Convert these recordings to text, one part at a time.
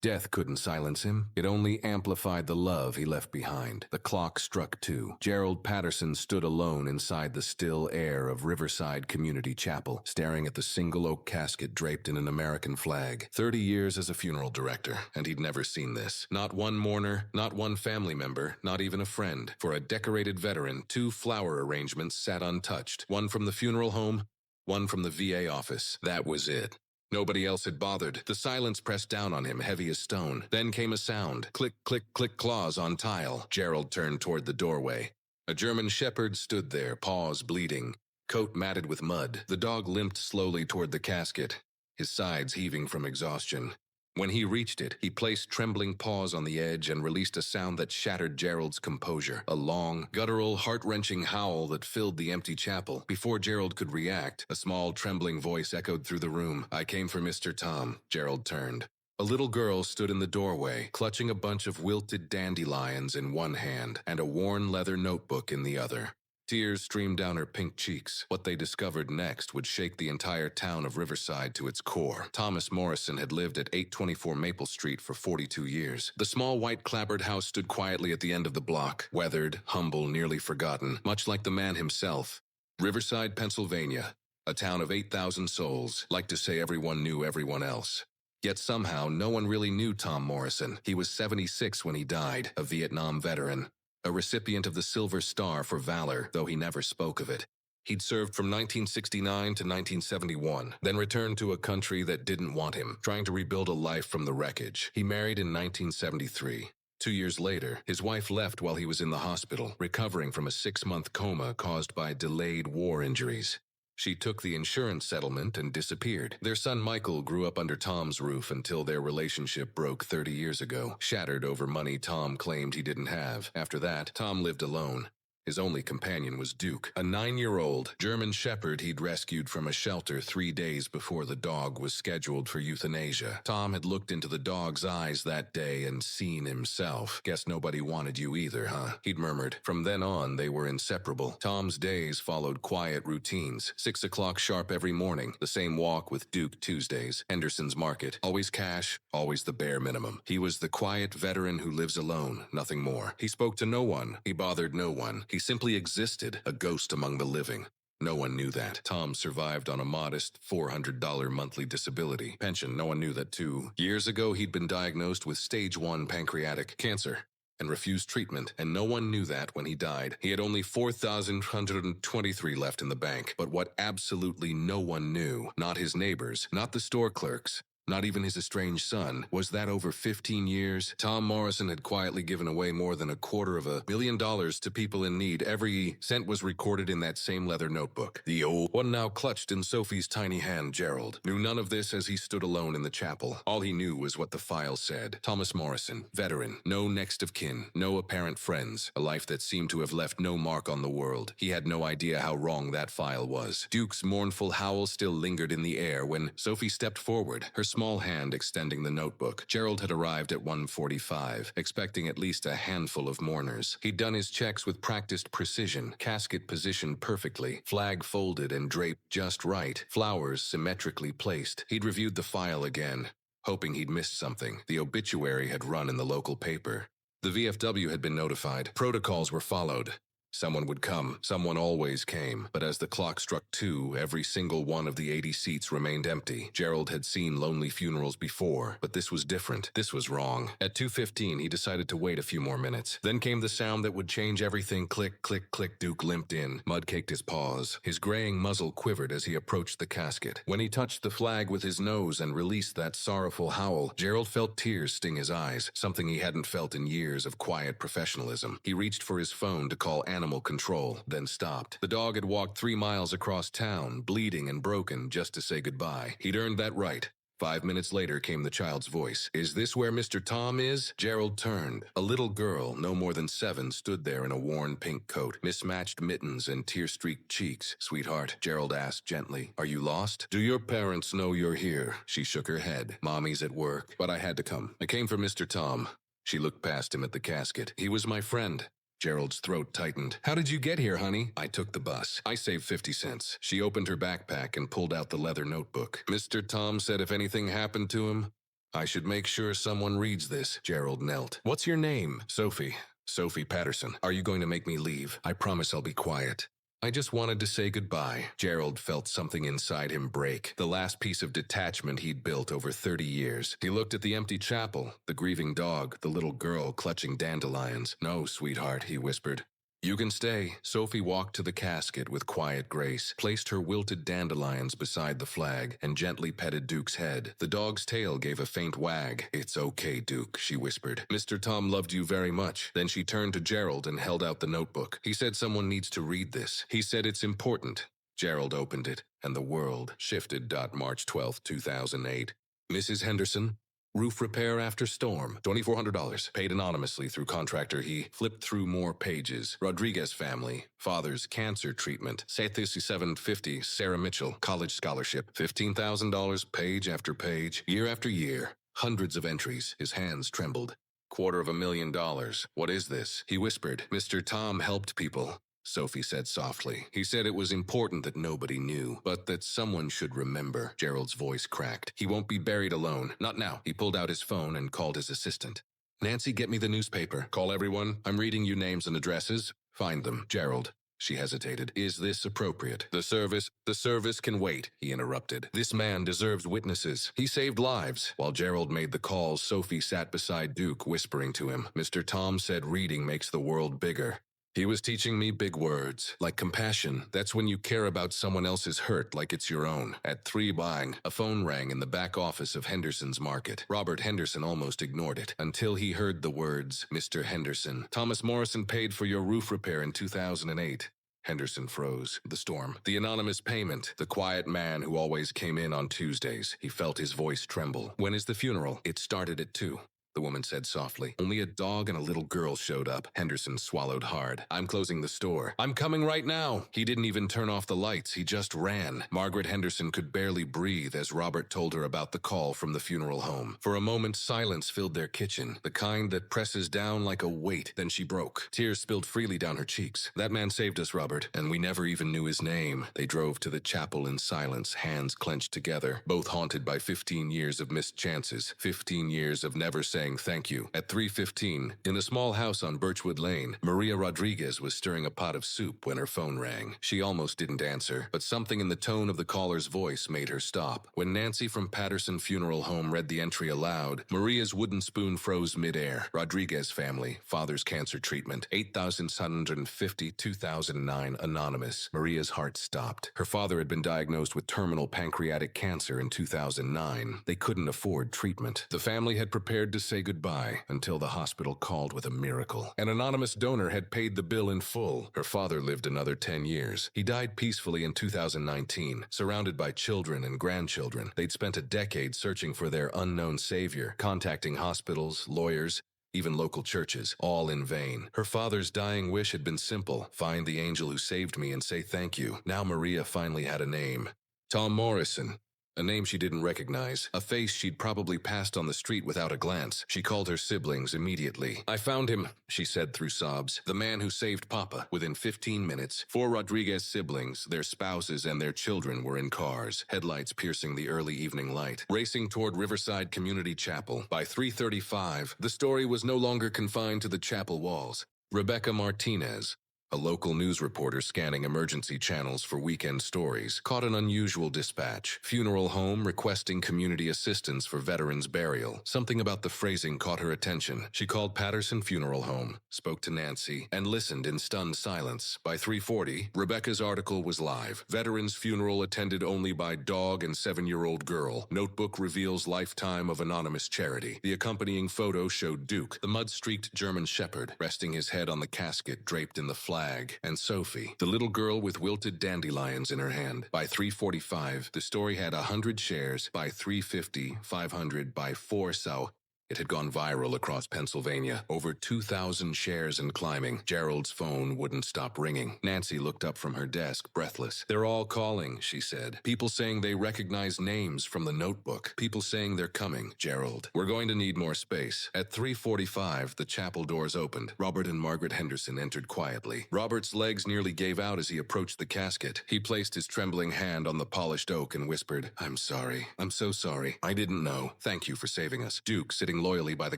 Death couldn't silence him. It only amplified the love he left behind. The clock struck 2. Gerald Patterson stood alone inside the still air of Riverside Community Chapel, staring at the single oak casket draped in an American flag. 30 years as a funeral director, and he'd never seen this. Not one mourner, not one family member, not even a friend. For a decorated veteran, 2 flower arrangements sat untouched. One from the funeral home, one from the VA office. That was it. Nobody else had bothered. The silence pressed down on him, heavy as stone. Then came a sound. Click, click, click, claws on tile. Gerald turned toward the doorway. A German shepherd stood there, paws bleeding, coat matted with mud. The dog limped slowly toward the casket, his sides heaving from exhaustion. When he reached it, he placed trembling paws on the edge and released a sound that shattered Gerald's composure. A long, guttural, heart-wrenching howl that filled the empty chapel. Before Gerald could react, a small, trembling voice echoed through the room. "I came for Mr. Tom." Gerald turned. A little girl stood in the doorway, clutching a bunch of wilted dandelions in one hand and a worn leather notebook in the other. Tears streamed down her pink cheeks. What they discovered next would shake the entire town of Riverside to its core. Thomas Morrison had lived at 824 Maple Street for 42 years. The small white clapboard house stood quietly at the end of the block, weathered, humble, nearly forgotten, much like the man himself. Riverside, Pennsylvania, a town of 8,000 souls, like to say everyone knew everyone else. Yet somehow no one really knew Tom Morrison. He was 76 when he died, a Vietnam veteran. A recipient of the Silver Star for valor, though he never spoke of it. He'd served from 1969 to 1971, then returned to a country that didn't want him, trying to rebuild a life from the wreckage. He married in 1973. 2 years later, his wife left while he was in the hospital, recovering from a 6-month coma caused by delayed war injuries. She took the insurance settlement and disappeared. Their son Michael grew up under Tom's roof until their relationship broke 30 years ago, shattered over money Tom claimed he didn't have. After that, Tom lived alone. His only companion was Duke, a 9-year-old German shepherd he'd rescued from a shelter 3 days before the dog was scheduled for euthanasia. Tom had looked into the dog's eyes that day and seen himself. "Guess nobody wanted you either, huh?" he'd murmured. From then on, they were inseparable. Tom's days followed quiet routines. 6 o'clock sharp every morning, the same walk with Duke Tuesdays, Henderson's Market. Always cash, always the bare minimum. He was the quiet veteran who lives alone, nothing more. He spoke to no one. He bothered no one. He simply existed, a ghost among the living. No one knew that. Tom survived on a modest $400 monthly disability pension. No one knew that 2 years ago he'd been diagnosed with stage 1 pancreatic cancer and refused treatment, and no one knew that when he died. He had only $4,123 left in the bank. But what absolutely no one knew, not his neighbors, not the store clerks, not even his estranged son, was that over 15 years, Tom Morrison had quietly given away more than $250,000 to people in need. Every cent was recorded in that same leather notebook. The old one now clutched in Sophie's tiny hand. Gerald knew none of this as he stood alone in the chapel. All he knew was what the file said. Thomas Morrison, veteran, no next of kin, no apparent friends, a life that seemed to have left no mark on the world. He had no idea how wrong that file was. Duke's mournful howl still lingered in the air when Sophie stepped forward, her small hand extending the notebook. Gerald had arrived at 1:45, expecting at least a handful of mourners. He'd done his checks with practiced precision, casket positioned perfectly, flag folded and draped just right, flowers symmetrically placed. He'd reviewed the file again, hoping he'd missed something. The obituary had run in the local paper. The VFW had been notified. Protocols were followed. Someone would come. Someone always came. But as the clock struck 2, every single one of the 80 seats remained empty. Gerald had seen lonely funerals before, but this was different. This was wrong. At 2:15, he decided to wait a few more minutes. Then came the sound that would change everything. Click, click, click. Duke limped in. Mud caked his paws. His graying muzzle quivered as he approached the casket. When he touched the flag with his nose and released that sorrowful howl, Gerald felt tears sting his eyes, something he hadn't felt in years of quiet professionalism. He reached for his phone to call animal control, then stopped. The dog had walked 3 miles across town, bleeding and broken, just to say goodbye. He'd earned that right. 5 minutes later came the child's voice. "Is this where Mr. Tom is?" Gerald turned. A little girl, no more than 7, stood there in a worn pink coat, mismatched mittens and tear-streaked cheeks. "Sweetheart," Gerald asked gently, "are you lost? Do your parents know you're here?" She shook her head. "Mommy's at work, but I had to come. I came for Mr. Tom." She looked past him at the casket. "He was my friend." Gerald's throat tightened. "How did you get here, honey?" "I took the bus. I saved 50 cents. She opened her backpack and pulled out the leather notebook. "Mr. Tom said if anything happened to him, I should make sure someone reads this. Gerald knelt. What's your name? Sophie. Sophie Patterson. Are you going to make me leave? I promise I'll be quiet. I just wanted to say goodbye. Gerald felt something inside him break, the last piece of detachment he'd built over 30 years. He looked at the empty chapel, the grieving dog, the little girl clutching dandelions. No, sweetheart, he whispered. You can stay. Sophie walked to the casket with quiet grace, placed her wilted dandelions beside the flag, and gently petted Duke's head. The dog's tail gave a faint wag. It's okay, Duke, she whispered. Mr. Tom loved you very much. Then she turned to Gerald and held out the notebook. He said someone needs to read this. He said it's important. Gerald opened it, and the world shifted. March 12, 2008. Mrs. Henderson, roof repair after storm, $2,400, paid anonymously through contractor. He flipped through more pages. Rodriguez family, father's cancer treatment, $750, Sarah Mitchell, college scholarship, $15,000, page after page, year after year, hundreds of entries. His hands trembled. $250,000. What is this? He whispered. Mr. Tom helped people. Sophie said softly. He said it was important that nobody knew, but that someone should remember. Gerald's voice cracked. He won't be buried alone. Not now. He pulled out his phone and called his assistant. Nancy, get me the newspaper. Call everyone. I'm reading you names and addresses. Find them. Gerald. She hesitated. Is this appropriate? The service can wait, he interrupted. This man deserves witnesses. He saved lives. While Gerald made the calls, Sophie sat beside Duke, whispering to him. Mr. Tom said reading makes the world bigger. He was teaching me big words, like compassion. That's when you care about someone else's hurt like it's your own. At 3 bang, a phone rang in the back office of Henderson's Market. Robert Henderson almost ignored it, until he heard the words, Mr. Henderson, Thomas Morrison paid for your roof repair in 2008. Henderson froze. The storm. The anonymous payment. The quiet man who always came in on Tuesdays. He felt his voice tremble. When is the funeral? It started at 2. The woman said softly. Only a dog and a little girl showed up. Henderson swallowed hard. I'm closing the store. I'm coming right now. He didn't even turn off the lights. He just ran. Margaret Henderson could barely breathe as Robert told her about the call from the funeral home. For a moment, silence filled their kitchen, the kind that presses down like a weight. Then she broke. Tears spilled freely down her cheeks. That man saved us, Robert, and we never even knew his name. They drove to the chapel in silence, hands clenched together, both haunted by 15 years of missed chances, 15 years of never saying thank you. At 3:15, in a small house on Birchwood Lane, Maria Rodriguez was stirring a pot of soup when her phone rang. She almost didn't answer, but something in the tone of the caller's voice made her stop. When Nancy from Patterson Funeral Home read the entry aloud, Maria's wooden spoon froze midair. Rodriguez family, father's cancer treatment, $8,750, 2009, anonymous. Maria's heart stopped. Her father had been diagnosed with terminal pancreatic cancer in 2009. They couldn't afford treatment. The family had prepared to say goodbye until the hospital called with a miracle. An anonymous donor had paid the bill in full. Her father lived another 10 years. He died peacefully in 2019, surrounded by children and grandchildren. They'd spent a decade searching for their unknown savior, contacting hospitals, lawyers, even local churches, all in vain. Her father's dying wish had been simple: find the angel who saved me and say thank you. Now Maria finally had a name. Tom Morrison. A name she didn't recognize, a face she'd probably passed on the street without a glance. She called her siblings immediately. I found him, she said through sobs. The man who saved Papa. Within 15 minutes, 4 Rodriguez siblings, their spouses and their children were in cars, headlights piercing the early evening light, racing toward Riverside Community Chapel. By 3:35, the story was no longer confined to the chapel walls. Rebecca Martinez, a local news reporter scanning emergency channels for weekend stories, caught an unusual dispatch. Funeral home requesting community assistance for veterans' burial. Something about the phrasing caught her attention. She called Patterson Funeral Home, spoke to Nancy, and listened in stunned silence. By 3:40, Rebecca's article was live. Veterans' funeral attended only by dog and 7-year-old girl. Notebook reveals lifetime of anonymous charity. The accompanying photo showed Duke, the mud-streaked German shepherd, resting his head on the casket draped in the flag, and Sophie, the little girl with wilted dandelions in her hand. By 3:45, the story had 100 shares. By 3:50, 500. By 4 so. It had gone viral across Pennsylvania. Over 2,000 shares and climbing. Gerald's phone wouldn't stop ringing. Nancy looked up from her desk, breathless. "They're all calling," she said. "People saying they recognize names from the notebook. People saying they're coming." "Gerald, we're going to need more space." At 3:45, the chapel doors opened. Robert and Margaret Henderson entered quietly. Robert's legs nearly gave out as he approached the casket. He placed his trembling hand on the polished oak and whispered, "I'm sorry. I'm so sorry. I didn't know. Thank you for saving us." Duke, sitting loyally by the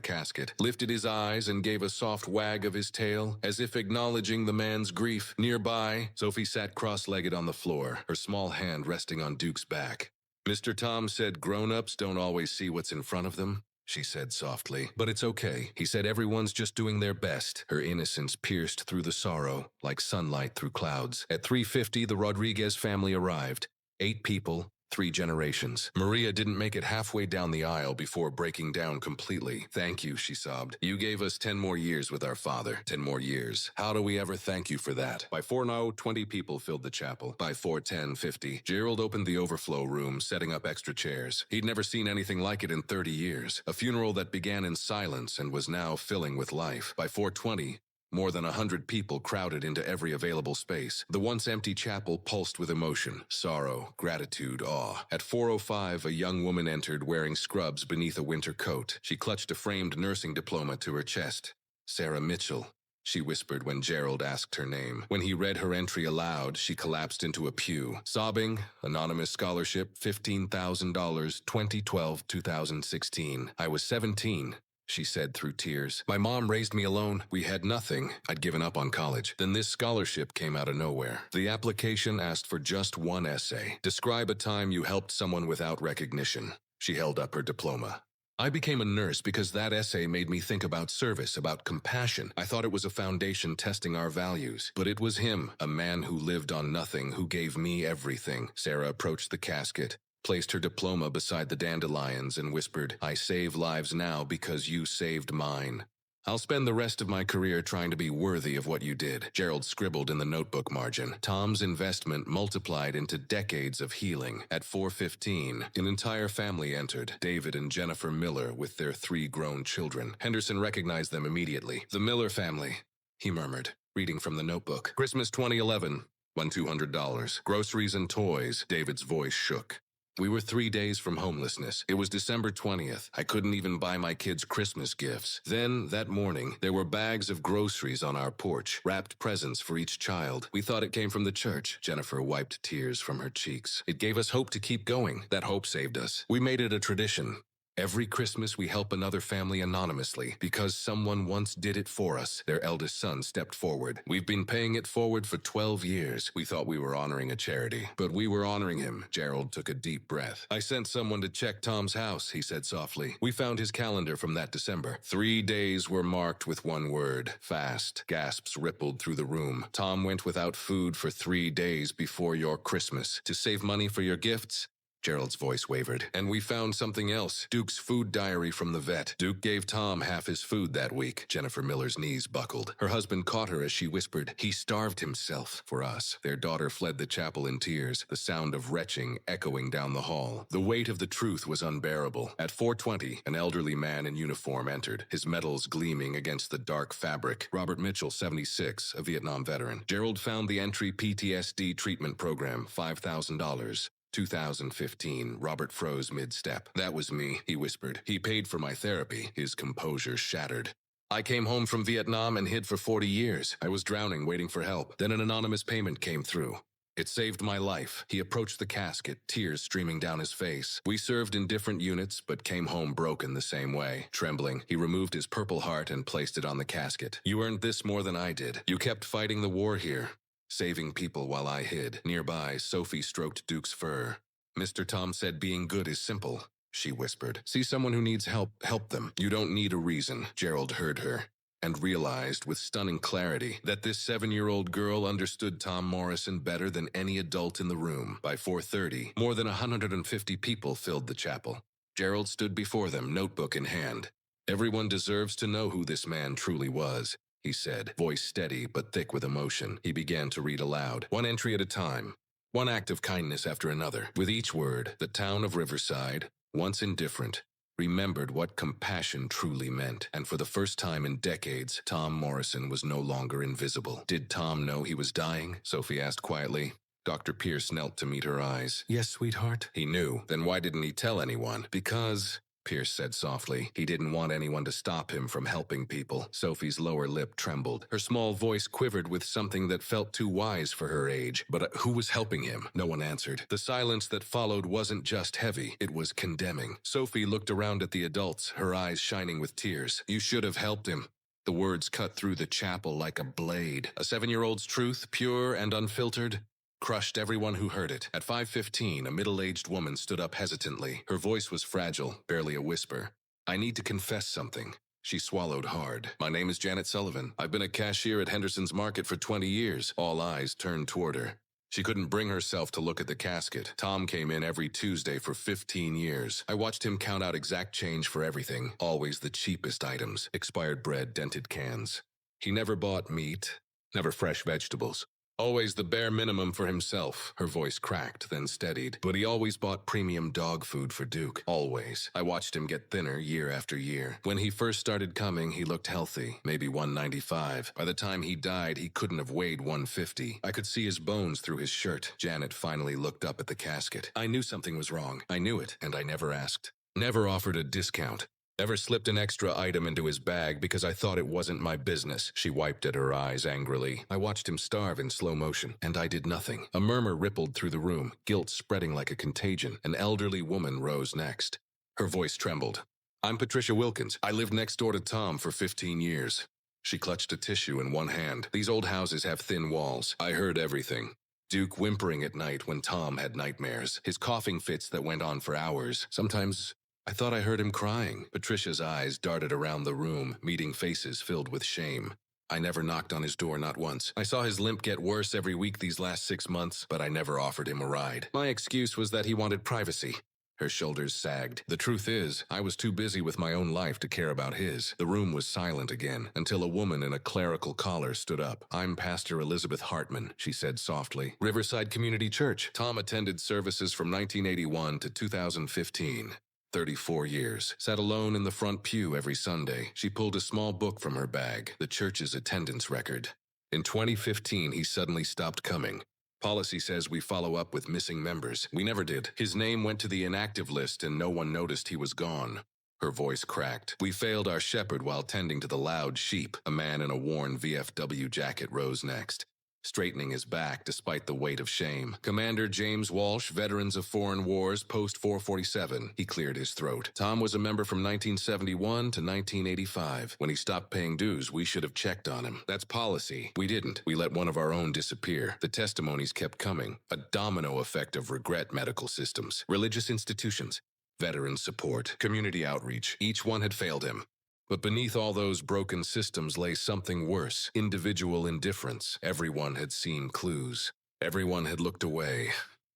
casket, lifted his eyes and gave a soft wag of his tail, as if acknowledging the man's grief. Nearby, Sophie sat cross-legged on the floor, her small hand resting on Duke's back. "Mr. Tom said grown-ups don't always see what's in front of them," she said softly. "But it's okay. He said everyone's just doing their best." Her innocence pierced through the sorrow, like sunlight through clouds. At 3:50, the Rodriguez family arrived. 8 people, 3 generations. Maria didn't make it halfway down the aisle before breaking down completely. "Thank you," she sobbed. "You gave us 10 more years with our father. 10 more years. How do we ever thank you for that?" By 4:00, 20 people filled the chapel. By 4:10, 50. Gerald opened the overflow room, setting up extra chairs. He'd never seen anything like it in 30 years. A funeral that began in silence and was now filling with life. By 4:20, more than 100 people crowded into every available space. The once empty chapel pulsed with emotion, sorrow, gratitude, awe. At 4:05, a young woman entered wearing scrubs beneath a winter coat. She clutched a framed nursing diploma to her chest. "Sarah Mitchell," she whispered when Gerald asked her name. When he read her entry aloud, she collapsed into a pew. Sobbing, "Anonymous scholarship, $15,000, 2012-2016. I was 17. She said through tears. "My mom raised me alone. We had nothing. I'd given up on college. Then this scholarship came out of nowhere." The application asked for just one essay. Describe a time you helped someone without recognition. She held up her diploma. "I became a nurse because that essay made me think about service, about compassion. I thought it was a foundation testing our values. But it was him, a man who lived on nothing, who gave me everything." Sarah approached the casket, placed her diploma beside the dandelions, and whispered, "I save lives now because you saved mine. I'll spend the rest of my career trying to be worthy of what you did." Gerald scribbled in the notebook margin. Tom's investment multiplied into decades of healing. At 4:15, an entire family entered, David and Jennifer Miller with their 3 grown children. Henderson recognized them immediately. "The Miller family," he murmured, reading from the notebook. "Christmas 2011, won $200. Groceries and toys." David's voice shook. "We were 3 days from homelessness. It was December 20th. I couldn't even buy my kids Christmas gifts. Then, that morning, there were bags of groceries on our porch, wrapped presents for each child. We thought it came from the church." Jennifer wiped tears from her cheeks. "It gave us hope to keep going. That hope saved us. We made it a tradition. Every Christmas we help another family anonymously because someone once did it for us." Their eldest son stepped forward. "We've been paying it forward for 12 years. We thought we were honoring a charity, but we were honoring him." Gerald took a deep breath. "I sent someone to check Tom's house," he said softly. "We found his calendar from that December. 3 days were marked with one word: fast." Gasps rippled through the room. "Tom went without food for 3 days before your Christmas. To save money for your gifts?" Gerald's voice wavered. "And we found something else. Duke's food diary from the vet. Duke gave Tom half his food that week." Jennifer Miller's knees buckled. Her husband caught her as she whispered, "He starved himself for us." Their daughter fled the chapel in tears, the sound of retching echoing down the hall. The weight of the truth was unbearable. At 4:20, an elderly man in uniform entered, his medals gleaming against the dark fabric. Robert Mitchell, 76, a Vietnam veteran. Gerald found the entry PTSD treatment program, $5,000. 2015, Robert froze mid-step. "That was me," he whispered. "He paid for my therapy." His composure shattered. "I came home from Vietnam and hid for 40 years. I was drowning, waiting for help. Then an anonymous payment came through. It saved my life." He approached the casket, tears streaming down his face. "We served in different units, but came home broken the same way." Trembling, he removed his Purple Heart and placed it on the casket. "You earned this more than I did. You kept fighting the war here, saving people while I hid." Nearby, Sophie stroked Duke's fur. "Mr. Tom said being good is simple," she whispered. "See someone who needs help, help them. You don't need a reason." Gerald heard her, and realized with stunning clarity that this 7-year-old girl understood Tom Morrison better than any adult in the room. By 4:30, more than 150 people filled the chapel. Gerald stood before them, notebook in hand. "Everyone deserves to know who this man truly was," he said, voice steady but thick with emotion. He began to read aloud, one entry at a time, one act of kindness after another. With each word, the town of Riverside, once indifferent, remembered what compassion truly meant, and for the first time in decades, Tom Morrison was no longer invisible. Did Tom know he was dying? Sophie asked quietly. Dr. Pierce knelt to meet her eyes. Yes, sweetheart. He knew. Then why didn't he tell anyone? Because, Pierce said softly, he didn't want anyone to stop him from helping people. Sophie's lower lip trembled. Her small voice quivered with something that felt too wise for her age. But who was helping him? No one answered. The silence that followed wasn't just heavy, it was condemning. Sophie looked around at the adults, her eyes shining with tears. You should have helped him. The words cut through the chapel like a blade. A 7-year-old's truth, pure and unfiltered, crushed everyone who heard it. At 5:15, a middle-aged woman stood up hesitantly. Her voice was fragile, barely a whisper. I need to confess something. She swallowed hard. My name is Janet Sullivan. I've been a cashier at Henderson's Market for 20 years. All eyes turned toward her. She couldn't bring herself to look at the casket. Tom came in every Tuesday for 15 years. I watched him count out exact change for everything, always the cheapest items, expired bread, dented cans. He never bought meat, never fresh vegetables. Always the bare minimum for himself. Her voice cracked, then steadied. But he always bought premium dog food for Duke. Always. I watched him get thinner year after year. When he first started coming, he looked healthy, maybe 195. By the time he died, he couldn't have weighed 150. I could see his bones through his shirt. Janet finally looked up at the casket. I knew something was wrong. I knew it, and I never asked. Never offered a discount. Never slipped an extra item into his bag because I thought it wasn't my business. She wiped at her eyes angrily. I watched him starve in slow motion, and I did nothing. A murmur rippled through the room, guilt spreading like a contagion. An elderly woman rose next. Her voice trembled. I'm Patricia Wilkins. I lived next door to Tom for 15 years. She clutched a tissue in one hand. These old houses have thin walls. I heard everything. Duke whimpering at night when Tom had nightmares. His coughing fits that went on for hours. Sometimes I thought I heard him crying. Patricia's eyes darted around the room, meeting faces filled with shame. I never knocked on his door, not once. I saw his limp get worse every week these last 6 months, but I never offered him a ride. My excuse was that he wanted privacy. Her shoulders sagged. The truth is, I was too busy with my own life to care about his. The room was silent again, until a woman in a clerical collar stood up. I'm Pastor Elizabeth Hartman, she said softly. Riverside Community Church. Tom attended services from 1981 to 2015. 34 years. Sat alone in the front pew every Sunday. She pulled a small book from her bag, the church's attendance record. In 2015, he suddenly stopped coming. Policy says we follow up with missing members. We never did. His name went to the inactive list and no one noticed he was gone. Her voice cracked. We failed our shepherd while tending to the loud sheep. A man in a worn VFW jacket rose next, straightening his back despite the weight of shame. Commander James Walsh, Veterans of Foreign Wars, Post 447. He cleared his throat. Tom was a member from 1971 to 1985. When he stopped paying dues, we should have checked on him. That's policy. We didn't. We let one of our own disappear. The testimonies kept coming. A domino effect of regret. Medical systems, religious institutions, veteran support, community outreach. Each one had failed him. But beneath all those broken systems lay something worse, individual indifference. Everyone had seen clues. Everyone had looked away.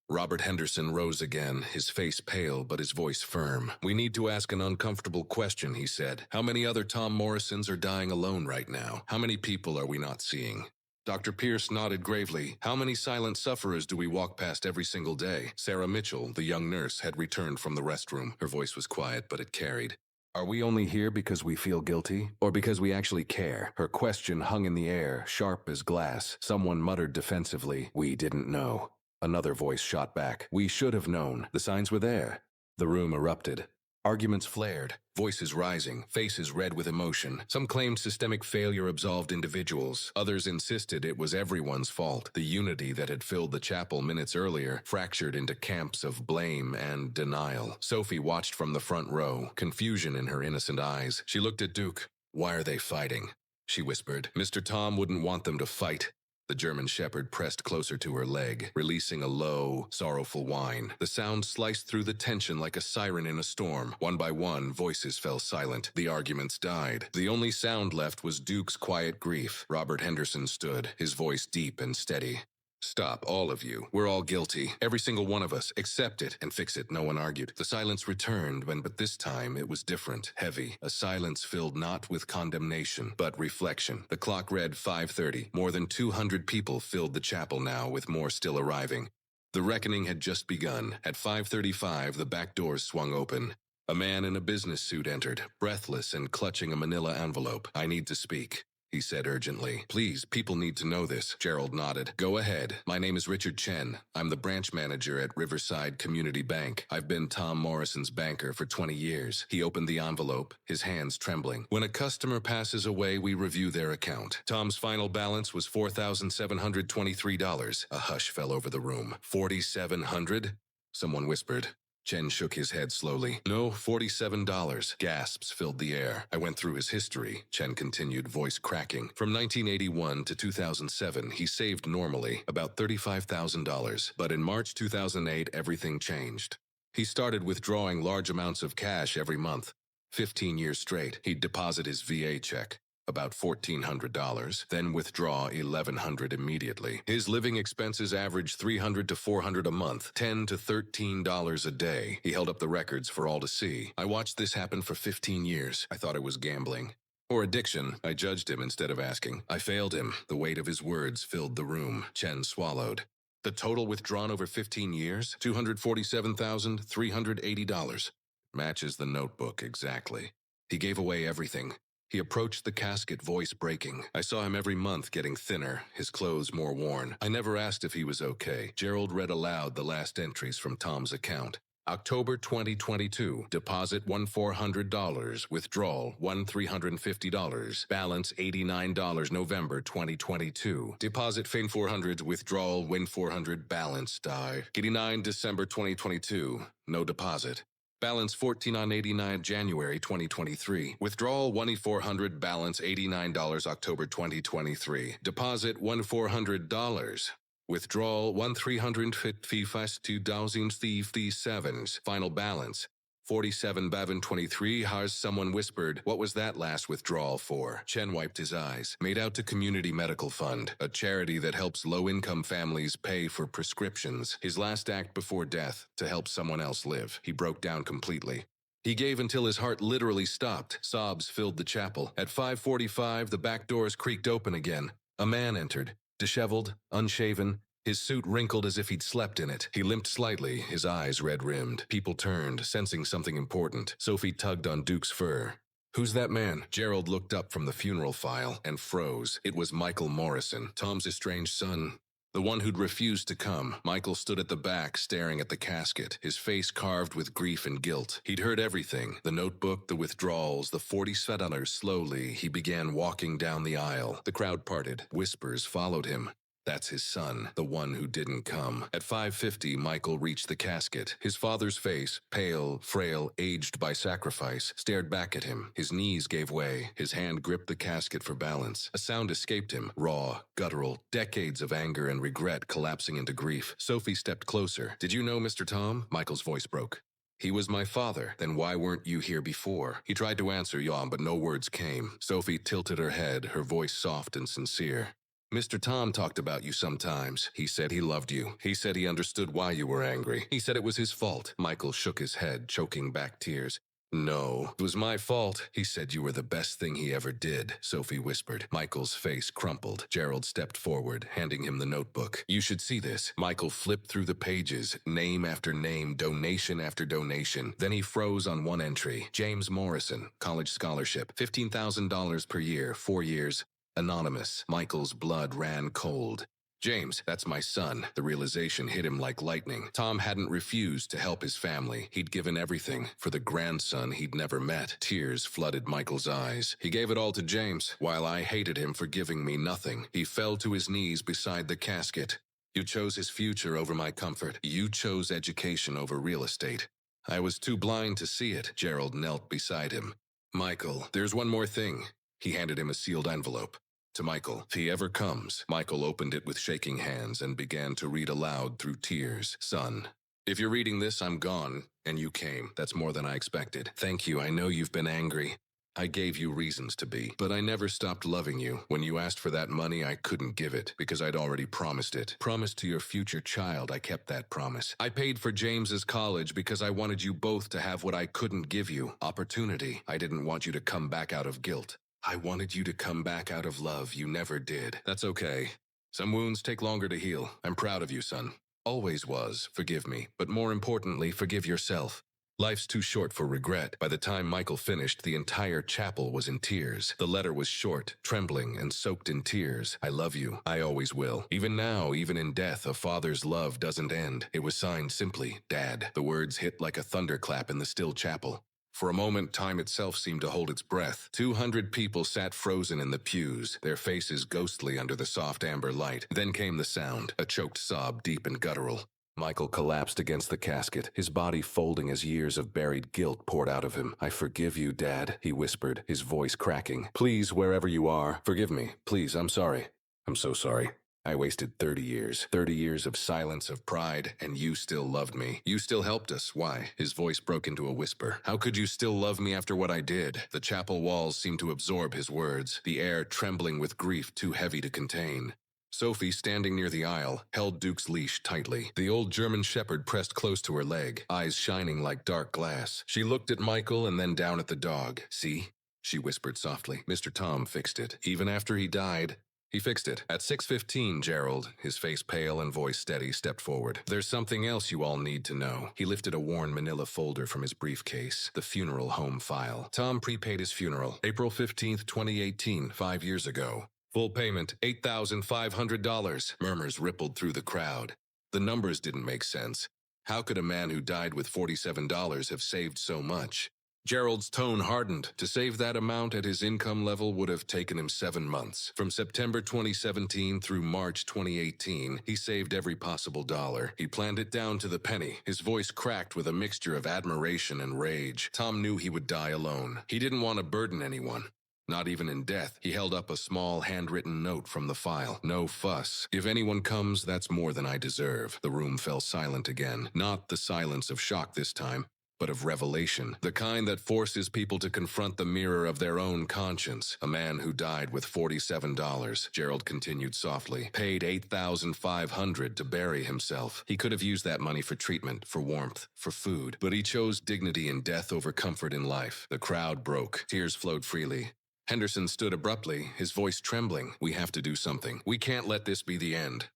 Robert Henderson rose again, his face pale but his voice firm. We need to ask an uncomfortable question, he said. How many other Tom Morrisons are dying alone right now? How many people are we not seeing? Dr. Pierce nodded gravely. How many silent sufferers do we walk past every single day? Sarah Mitchell, the young nurse, had returned from the restroom. Her voice was quiet, but it carried. Are we only here because we feel guilty? Or because we actually care? Her question hung in the air, sharp as glass. Someone muttered defensively, we didn't know. Another voice shot back. We should have known. The signs were there. The room erupted. Arguments flared, voices rising, faces red with emotion. Some claimed systemic failure absolved individuals. Others insisted it was everyone's fault. The unity that had filled the chapel minutes earlier fractured into camps of blame and denial. Sophie watched from the front row, confusion in her innocent eyes. She looked at Duke. Why are they fighting? She whispered. Mr. Tom wouldn't want them to fight. The German shepherd pressed closer to her leg, releasing a low, sorrowful whine. The sound sliced through the tension like a siren in a storm. One by one, voices fell silent. The arguments died. The only sound left was Duke's quiet grief. Robert Henderson stood, his voice deep and steady. Stop, all of you. We're all guilty. Every single one of us. Accept it and fix it. No one argued. The silence returned, but this time it was different, heavy. A silence filled not with condemnation, but reflection. The clock read 5:30. More than 200 people filled the chapel now, with more still arriving. The reckoning had just begun. At 5:35, the back doors swung open. A man in a business suit entered, breathless and clutching a manila envelope. "I need to speak," he said urgently. "Please, people need to know this." Gerald nodded. "Go ahead. My name is Richard Chen. I'm the branch manager at Riverside Community Bank. I've been Tom Morrison's banker for 20 years. He opened the envelope, his hands trembling. "When a customer passes away, we review their account. Tom's final balance was $4,723. A hush fell over the room. "$4,700? Someone whispered. Chen shook his head slowly. "No, $47. Gasps filled the air. "I went through his history," Chen continued, voice cracking. "From 1981 to 2007, he saved normally, about $35,000. But in March 2008, everything changed. He started withdrawing large amounts of cash every month. 15 years straight, he'd deposit his VA check, about $1,400, then withdraw $1,100 immediately. His living expenses averaged $300 to $400 a month, $10 to $13 a day. He held up the records for all to see. I watched this happen for 15 years. I thought it was gambling. Or addiction. I judged him instead of asking. I failed him. The weight of his words filled the room. Chen swallowed. The total withdrawn over 15 years? $247,380. Matches the notebook exactly. He gave away everything. He approached the casket, voice breaking. I saw him every month getting thinner, his clothes more worn. I never asked if he was okay. Gerald read aloud the last entries from Tom's account. October 2022, deposit $1,400, withdrawal $1,350, balance $89. November 2022, deposit $400, withdrawal $400, balance die. 89 December 2022, no deposit. Balance $14.89 January 2023. Withdrawal $1,400, balance $89 October 2023. Deposit $1,400. Withdrawal $1,350 2057. Final balance $47.23. Has someone whispered, "What was that last withdrawal for?" Chen wiped his eyes. "Made out to Community Medical Fund, a charity that helps low-income families pay for prescriptions. His last act before death, to help someone else live." He broke down completely. He gave until his heart literally stopped. Sobs filled the chapel. At 5:45, the back doors creaked open again. A man entered, disheveled, unshaven, his suit wrinkled as if he'd slept in it. He limped slightly, his eyes red-rimmed. People turned, sensing something important. Sophie tugged on Duke's fur. "Who's that man?" Gerald looked up from the funeral file and froze. It was Michael Morrison, Tom's estranged son. The one who'd refused to come. Michael stood at the back, staring at the casket, his face carved with grief and guilt. He'd heard everything, the notebook, the withdrawals, the $40. Slowly, he began walking down the aisle. The crowd parted. Whispers followed him. That's his son, the one who didn't come. At 5:50, Michael reached the casket. His father's face, pale, frail, aged by sacrifice, stared back at him. His knees gave way. His hand gripped the casket for balance. A sound escaped him, raw, guttural, decades of anger and regret collapsing into grief. Sophie stepped closer. "Did you know Mr. Tom?" Michael's voice broke. "He was my father. Then why weren't you here before?" He tried to answer Yawn, but no words came. Sophie tilted her head, her voice soft and sincere. "Mr. Tom talked about you sometimes. He said he loved you. He said he understood why you were angry. He said it was his fault." Michael shook his head, choking back tears. "No, it was my fault. He said you were the best thing he ever did," Sophie whispered. Michael's face crumpled. Gerald stepped forward, handing him the notebook. "You should see this." Michael flipped through the pages, name after name, donation after donation. Then he froze on one entry. James Morrison, college scholarship, $15,000 per year, 4 years. Anonymous. Michael's blood ran cold. "James, that's my son." The realization hit him like lightning. Tom hadn't refused to help his family. He'd given everything for the grandson he'd never met. Tears flooded Michael's eyes. "He gave it all to James, while I hated him for giving me nothing." He fell to his knees beside the casket. "You chose his future over my comfort. You chose education over real estate. I was too blind to see it." Gerald knelt beside him. "Michael, there's one more thing." He handed him a sealed envelope. "To Michael, if he ever comes." Michael opened it with shaking hands and began to read aloud through tears. "Son, if you're reading this, I'm gone, and you came. That's more than I expected. Thank you. I know you've been angry. I gave you reasons to be, but I never stopped loving you. When you asked for that money, I couldn't give it, because I'd already promised it. Promised to your future child, I kept that promise. I paid for James's college because I wanted you both to have what I couldn't give you, opportunity. I didn't want you to come back out of guilt. I wanted you to come back out of love. You never did. That's okay. Some wounds take longer to heal. I'm proud of you, son. Always was. Forgive me. But more importantly, forgive yourself. Life's too short for regret. By the time Michael finished, the entire chapel was in tears. The letter was short, trembling, and soaked in tears. I love you. I always will. Even now, even in death, a father's love doesn't end. It was signed simply, Dad. The words hit like a thunderclap in the still chapel. For a moment, time itself seemed to hold its breath. 200 people sat frozen in the pews, their faces ghostly under the soft amber light. Then came the sound, a choked sob, deep and guttural. Michael collapsed against the casket, his body folding as years of buried guilt poured out of him. I forgive you, Dad, he whispered, his voice cracking. Please, wherever you are, forgive me. Please, I'm sorry. I'm so sorry. I wasted 30 years of silence, of pride, and you still loved me. You still helped us. Why? His voice broke into a whisper. How could you still love me after what I did? The chapel walls seemed to absorb his words, the air trembling with grief too heavy to contain. Sophie, standing near the aisle, held Duke's leash tightly. The old German shepherd pressed close to her leg, eyes shining like dark glass. She looked at Michael and then down at the dog. See? She whispered softly. Mr. Tom fixed it. Even after he died, he fixed it. At 6:15, Gerald, his face pale and voice steady, stepped forward. There's something else you all need to know. He lifted a worn manila folder from his briefcase, the funeral home file. Tom prepaid his funeral, April 15th, 2018, 5 years ago. Full payment, $8,500. Murmurs rippled through the crowd. The numbers didn't make sense. How could a man who died with $47 have saved so much? Gerald's tone hardened. To save that amount at his income level would have taken him 7 months. From September 2017 through March 2018, he saved every possible dollar. He planned it down to the penny. His voice cracked with a mixture of admiration and rage. Tom knew he would die alone. He didn't want to burden anyone. Not even in death. He held up a small handwritten note from the file. No fuss. If anyone comes, that's more than I deserve. The room fell silent again. Not the silence of shock this time, but of revelation. The kind that forces people to confront the mirror of their own conscience. A man who died with $47, Gerald continued softly, paid $8,500 to bury himself. He could have used that money for treatment, for warmth, for food, but he chose dignity in death over comfort in life. The crowd broke. Tears flowed freely. Henderson stood abruptly, his voice trembling. We have to do something. We can't let this be the end.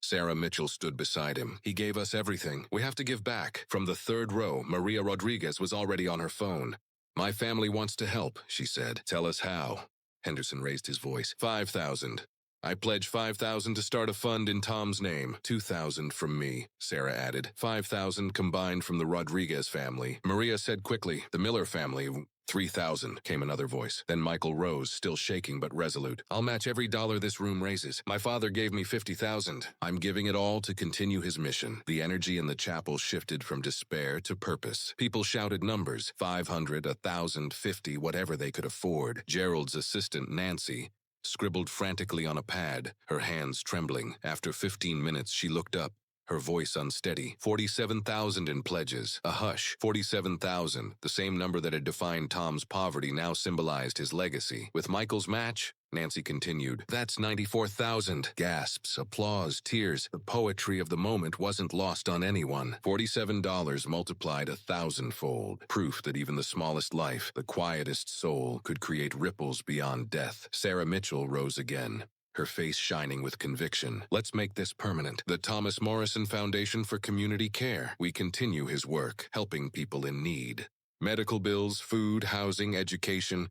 Sarah Mitchell stood beside him. He gave us everything. We have to give back. From the third row, Maria Rodriguez was already on her phone. My family wants to help, she said. Tell us how. Henderson raised his voice. 5,000. I pledge 5,000 to start a fund in Tom's name. 2,000 from me, Sarah added. 5,000 combined from the Rodriguez family. Maria said quickly, the Miller family. 3,000, came another voice. Then Michael rose, still shaking but resolute. I'll match every dollar this room raises. My father gave me 50,000. I'm giving it all to continue his mission. The energy in the chapel shifted from despair to purpose. People shouted numbers, 500, 1,000, 50, whatever they could afford. Gerald's assistant, Nancy, scribbled frantically on a pad, her hands trembling. After 15 minutes, she looked up, her voice unsteady. 47,000 in pledges. A hush. 47,000. The same number that had defined Tom's poverty now symbolized his legacy. With Michael's match, Nancy continued, that's 94,000. Gasps, applause, tears. The poetry of the moment wasn't lost on anyone. $47 multiplied 1,000-fold. Proof that even the smallest life, the quietest soul, could create ripples beyond death. Sarah Mitchell rose again, her face shining with conviction. Let's make this permanent. The Thomas Morrison Foundation for Community Care. We continue his work, helping people in need. Medical bills, food, housing, education,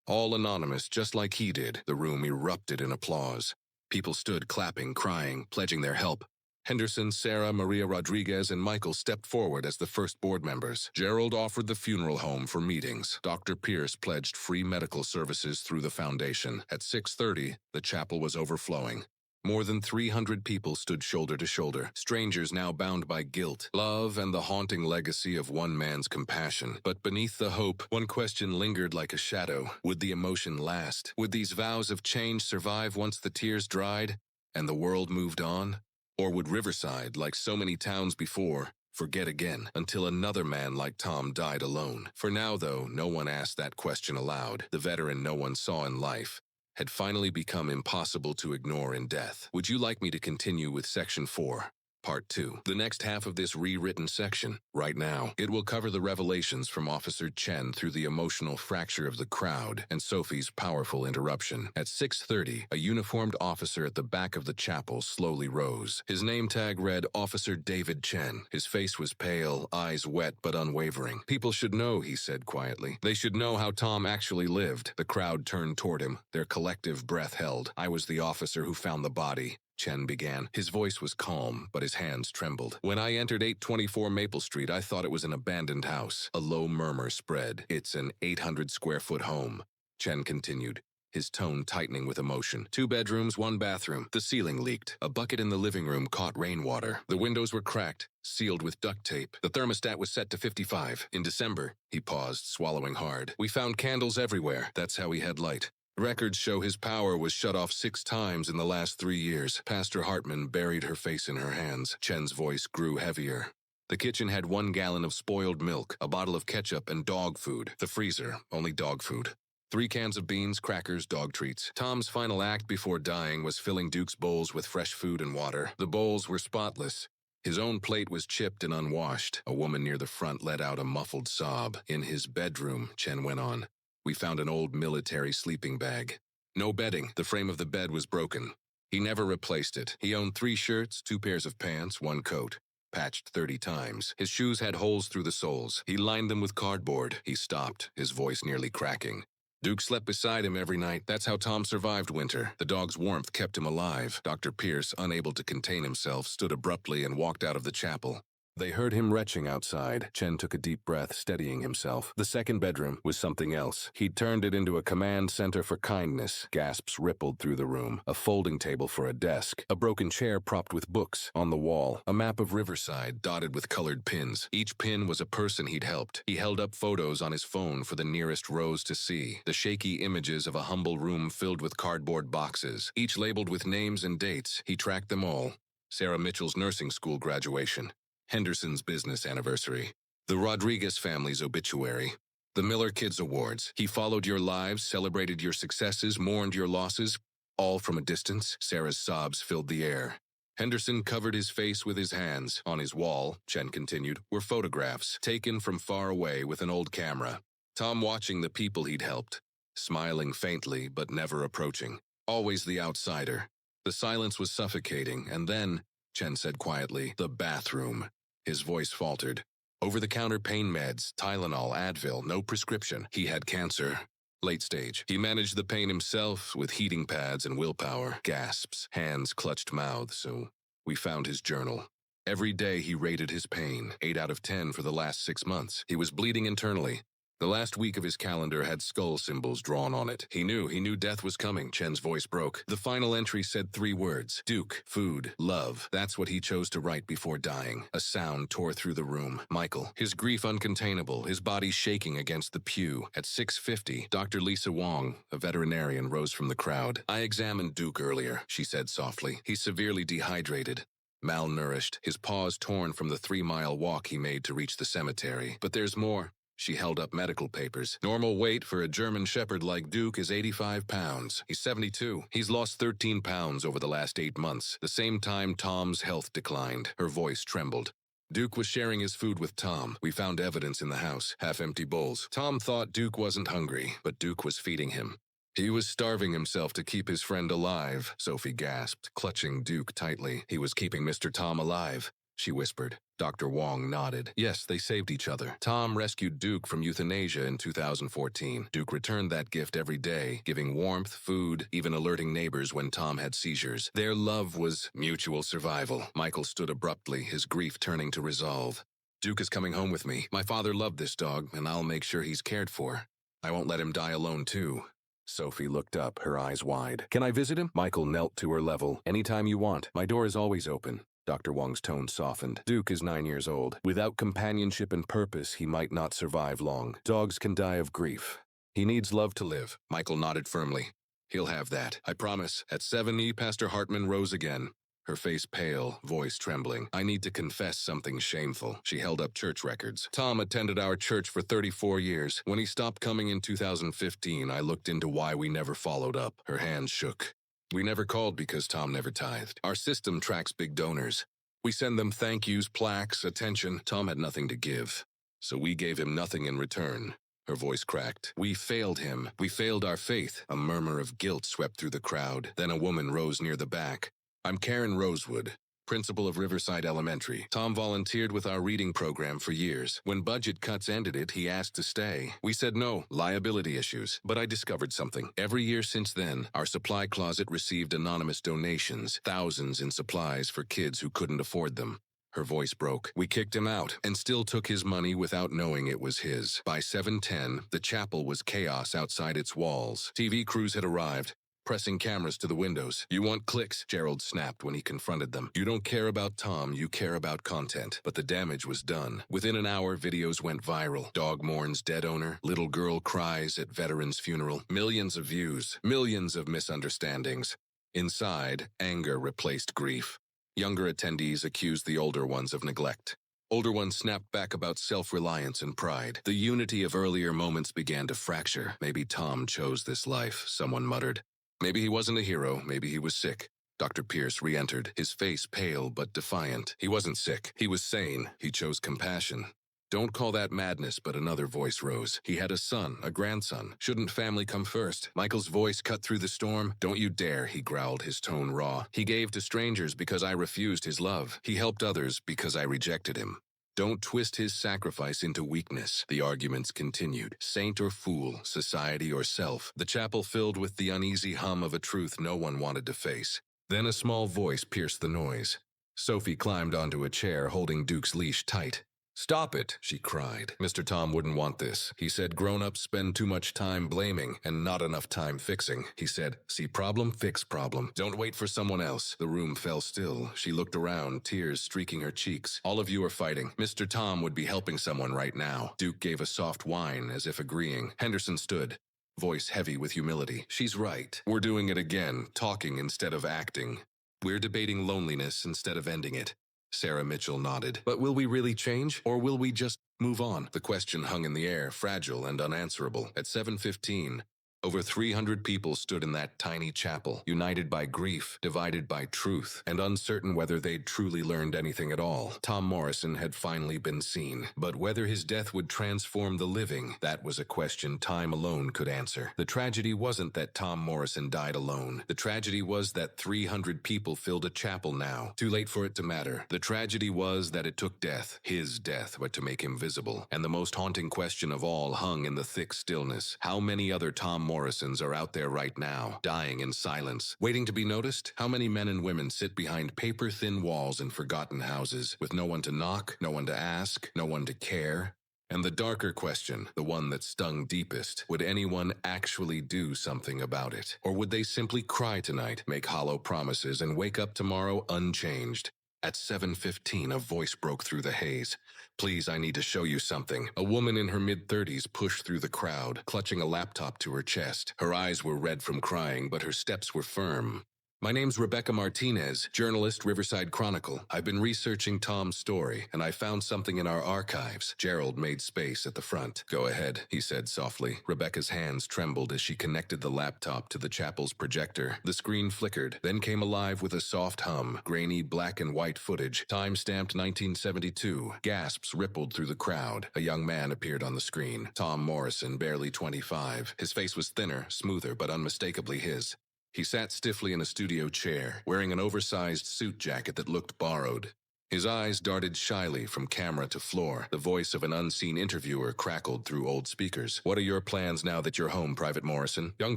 all anonymous, just like he did. The room erupted in applause. People stood clapping, crying, pledging their help. Henderson, Sarah, Maria Rodriguez, and Michael stepped forward as the first board members. Gerald offered the funeral home for meetings. Dr. Pierce pledged free medical services through the foundation. At 6:30, the chapel was overflowing. More than 300 people stood shoulder to shoulder, strangers now bound by guilt, love, and the haunting legacy of one man's compassion. But beneath the hope, one question lingered like a shadow. Would the emotion last? Would these vows of change survive once the tears dried and the world moved on? Or would Riverside, like so many towns before, forget again until another man like Tom died alone? For now, though, no one asked that question aloud. The veteran no one saw in life had finally become impossible to ignore in death. Would you like me to continue with Section 4? Part 2. The next half of this rewritten section, right now, it will cover the revelations from Officer Chen through the emotional fracture of the crowd and Sophie's powerful interruption. At 6:30, a uniformed officer at the back of the chapel slowly rose. His name tag read Officer David Chen. His face was pale, eyes wet but unwavering. "People should know," he said quietly. "They should know how Tom actually lived." The crowd turned toward him, their collective breath held. "I was the officer who found the body," Chen began. His voice was calm, but his hands trembled. "When I entered 824 Maple Street, I thought it was an abandoned house." A low murmur spread. "It's an 800-square-foot home," Chen continued, his tone tightening with emotion. "2 bedrooms, 1 bathroom. The ceiling leaked. A bucket in the living room caught rainwater. The windows were cracked, sealed with duct tape. The thermostat was set to 55. In December," he paused, swallowing hard, "we found candles everywhere. That's how he had light. Records show his power was shut off 6 times in the last 3 years." Pastor Hartman buried her face in her hands. Chen's voice grew heavier. "The kitchen had 1 gallon of spoiled milk, a bottle of ketchup, and dog food. The freezer, only dog food. 3 cans of beans, crackers, dog treats." Tom's final act before dying was filling Duke's bowls with fresh food and water. The bowls were spotless. His own plate was chipped and unwashed. A woman near the front let out a muffled sob. "In his bedroom," Chen went on, "we found an old military sleeping bag. No bedding. The frame of the bed was broken. He never replaced it. He owned 3 shirts, 2 pairs of pants, 1 coat. Patched 30 times. His shoes had holes through the soles. He lined them with cardboard." He stopped, his voice nearly cracking. "Duke slept beside him every night. That's how Tom survived winter. The dog's warmth kept him alive." Dr. Pierce, unable to contain himself, stood abruptly and walked out of the chapel. They heard him retching outside. Chen took a deep breath, steadying himself. The second bedroom was something else. He'd turned it into a command center for kindness. Gasps rippled through the room. A folding table for a desk. A broken chair propped with books. On the wall, a map of Riverside dotted with colored pins. Each pin was a person he'd helped. He held up photos on his phone for the nearest rows to see. The shaky images of a humble room filled with cardboard boxes, each labeled with names and dates. He tracked them all. Sarah Mitchell's nursing school graduation. Henderson's business anniversary. The Rodriguez family's obituary. The Miller Kids Awards. He followed your lives, celebrated your successes, mourned your losses, all from a distance. Sarah's sobs filled the air. Henderson covered his face with his hands. On his wall, Chen continued, were photographs taken from far away with an old camera. Tom watching the people he'd helped, smiling faintly but never approaching. Always the outsider. The silence was suffocating, and then, Chen said quietly, "The bathroom." His voice faltered. Over-the-counter pain meds, Tylenol, Advil, no prescription. He had cancer. Late stage. He managed the pain himself with heating pads and willpower. Gasps, hands clutched mouths. So we found his journal. Every day he rated his pain, 8 out of 10 for the last 6 months. He was bleeding internally. The last week of his calendar had skull symbols drawn on it. He knew death was coming. Chen's voice broke. The final entry said 3 words. Duke, food, love. That's what he chose to write before dying. A sound tore through the room. Michael, his grief uncontainable, his body shaking against the pew. At 6:50, Dr. Lisa Wong, a veterinarian, rose from the crowd. "I examined Duke earlier," she said softly. "He's severely dehydrated. Malnourished, his paws torn from the 3-mile walk he made to reach the cemetery. But there's more." She held up medical papers. "Normal weight for a German Shepherd like Duke is 85 pounds. He's 72. He's lost 13 pounds over the last 8 months, the same time Tom's health declined." Her voice trembled. "Duke was sharing his food with Tom. We found evidence in the house, half-empty bowls. Tom thought Duke wasn't hungry, but Duke was feeding him. He was starving himself to keep his friend alive," Sophie gasped, clutching Duke tightly. "He was keeping Mr. Tom alive," she whispered. Dr. Wong nodded. "Yes, they saved each other. Tom rescued Duke from euthanasia in 2014. Duke returned that gift every day, giving warmth, food, even alerting neighbors when Tom had seizures. Their love was mutual survival." Michael stood abruptly, his grief turning to resolve. "Duke is coming home with me. My father loved this dog, and I'll make sure he's cared for. I won't let him die alone, too." Sophie looked up, her eyes wide. "Can I visit him?" Michael knelt to her level. "Anytime you want. My door is always open." Dr. Wong's tone softened. "Duke is 9 years old. Without companionship and purpose, he might not survive long. Dogs can die of grief. He needs love to live." Michael nodded firmly. "He'll have that, I promise." At 7:00, Pastor Hartman rose again, her face pale, voice trembling. "I need to confess something shameful." She held up church records. "Tom attended our church for 34 years. When he stopped coming in 2015, I looked into why we never followed up." Her hands shook. "We never called because Tom never tithed. Our system tracks big donors. We send them thank yous, plaques, attention. Tom had nothing to give, so we gave him nothing in return. Her voice cracked. We failed him. We failed our faith. A murmur of guilt swept through the crowd. Then a woman rose near the back. I'm Karen Rosewood, principal of Riverside Elementary. Tom volunteered with our reading program for years. When budget cuts ended it, he asked to stay. We said no, liability issues. But I discovered something. Every year since then, our supply closet received anonymous donations, thousands in supplies for kids who couldn't afford them. Her voice broke. We kicked him out and still took his money without knowing it was his. By 7:10, the chapel was chaos outside its walls. TV crews had arrived, pressing cameras to the windows. You want clicks, Gerald snapped when he confronted them. You don't care about Tom, you care about content. But the damage was done. Within an hour, videos went viral. Dog mourns dead owner, little girl cries at veteran's funeral. Millions of views, millions of misunderstandings. Inside, anger replaced grief. Younger attendees accused the older ones of neglect. Older ones snapped back about self-reliance and pride. The unity of earlier moments began to fracture. Maybe Tom chose this life, someone muttered. Maybe he wasn't a hero, maybe he was sick. Dr. Pierce re-entered, his face pale but defiant. He wasn't sick. He was sane. He chose compassion. Don't call that madness, but another voice rose. He had a son, a grandson. Shouldn't family come first? Michael's voice cut through the storm. Don't you dare, he growled, his tone raw. He gave to strangers because I refused his love. He helped others because I rejected him. Don't twist his sacrifice into weakness. The arguments continued. Saint or fool, society or self. The chapel filled with the uneasy hum of a truth no one wanted to face. Then a small voice pierced the noise. Sophie climbed onto a chair, holding Duke's leash tight. Stop it, she cried. Mr. Tom wouldn't want this. He said grown-ups spend too much time blaming and not enough time fixing. He said, see problem, fix problem. Don't wait for someone else. The room fell still. She looked around, tears streaking her cheeks. All of you are fighting. Mr. Tom would be helping someone right now. Duke gave a soft whine, as if agreeing. Henderson stood, voice heavy with humility. She's right. We're doing it again, talking instead of acting. We're debating loneliness instead of ending it. Sarah Mitchell nodded. But will we really change, or will we just move on? The question hung in the air, fragile and unanswerable. At 7:15, over 300 people stood in that tiny chapel, united by grief, divided by truth, and uncertain whether they'd truly learned anything at all. Tom Morrison had finally been seen, but whether his death would transform the living, that was a question time alone could answer. The tragedy wasn't that Tom Morrison died alone. The tragedy was that 300 people filled a chapel now, too late for it to matter. The tragedy was that it took death, his death, but to make him visible. And the most haunting question of all hung in the thick stillness. How many other Tom Morrisons are out there right now, dying in silence, waiting to be noticed? How many men and women sit behind paper-thin walls in forgotten houses, with no one to knock, no one to ask, no one to care? And the darker question, the one that stung deepest, would anyone actually do something about it? Or would they simply cry tonight, make hollow promises, and wake up tomorrow unchanged? At 7:15, a voice broke through the haze. Please, I need to show you something. A woman in her mid-30s pushed through the crowd, clutching a laptop to her chest. Her eyes were red from crying, but her steps were firm. My name's Rebecca Martinez, journalist, Riverside Chronicle. I've been researching Tom's story, and I found something in our archives. Gerald made space at the front. Go ahead, he said softly. Rebecca's hands trembled as she connected the laptop to the chapel's projector. The screen flickered, then came alive with a soft hum, grainy black and white footage. Time-stamped 1972. Gasps rippled through the crowd. A young man appeared on the screen. Tom Morrison, barely 25. His face was thinner, smoother, but unmistakably his. He sat stiffly in a studio chair, wearing an oversized suit jacket that looked borrowed. His eyes darted shyly from camera to floor. The voice of an unseen interviewer crackled through old speakers. What are your plans now that you're home, Private Morrison? Young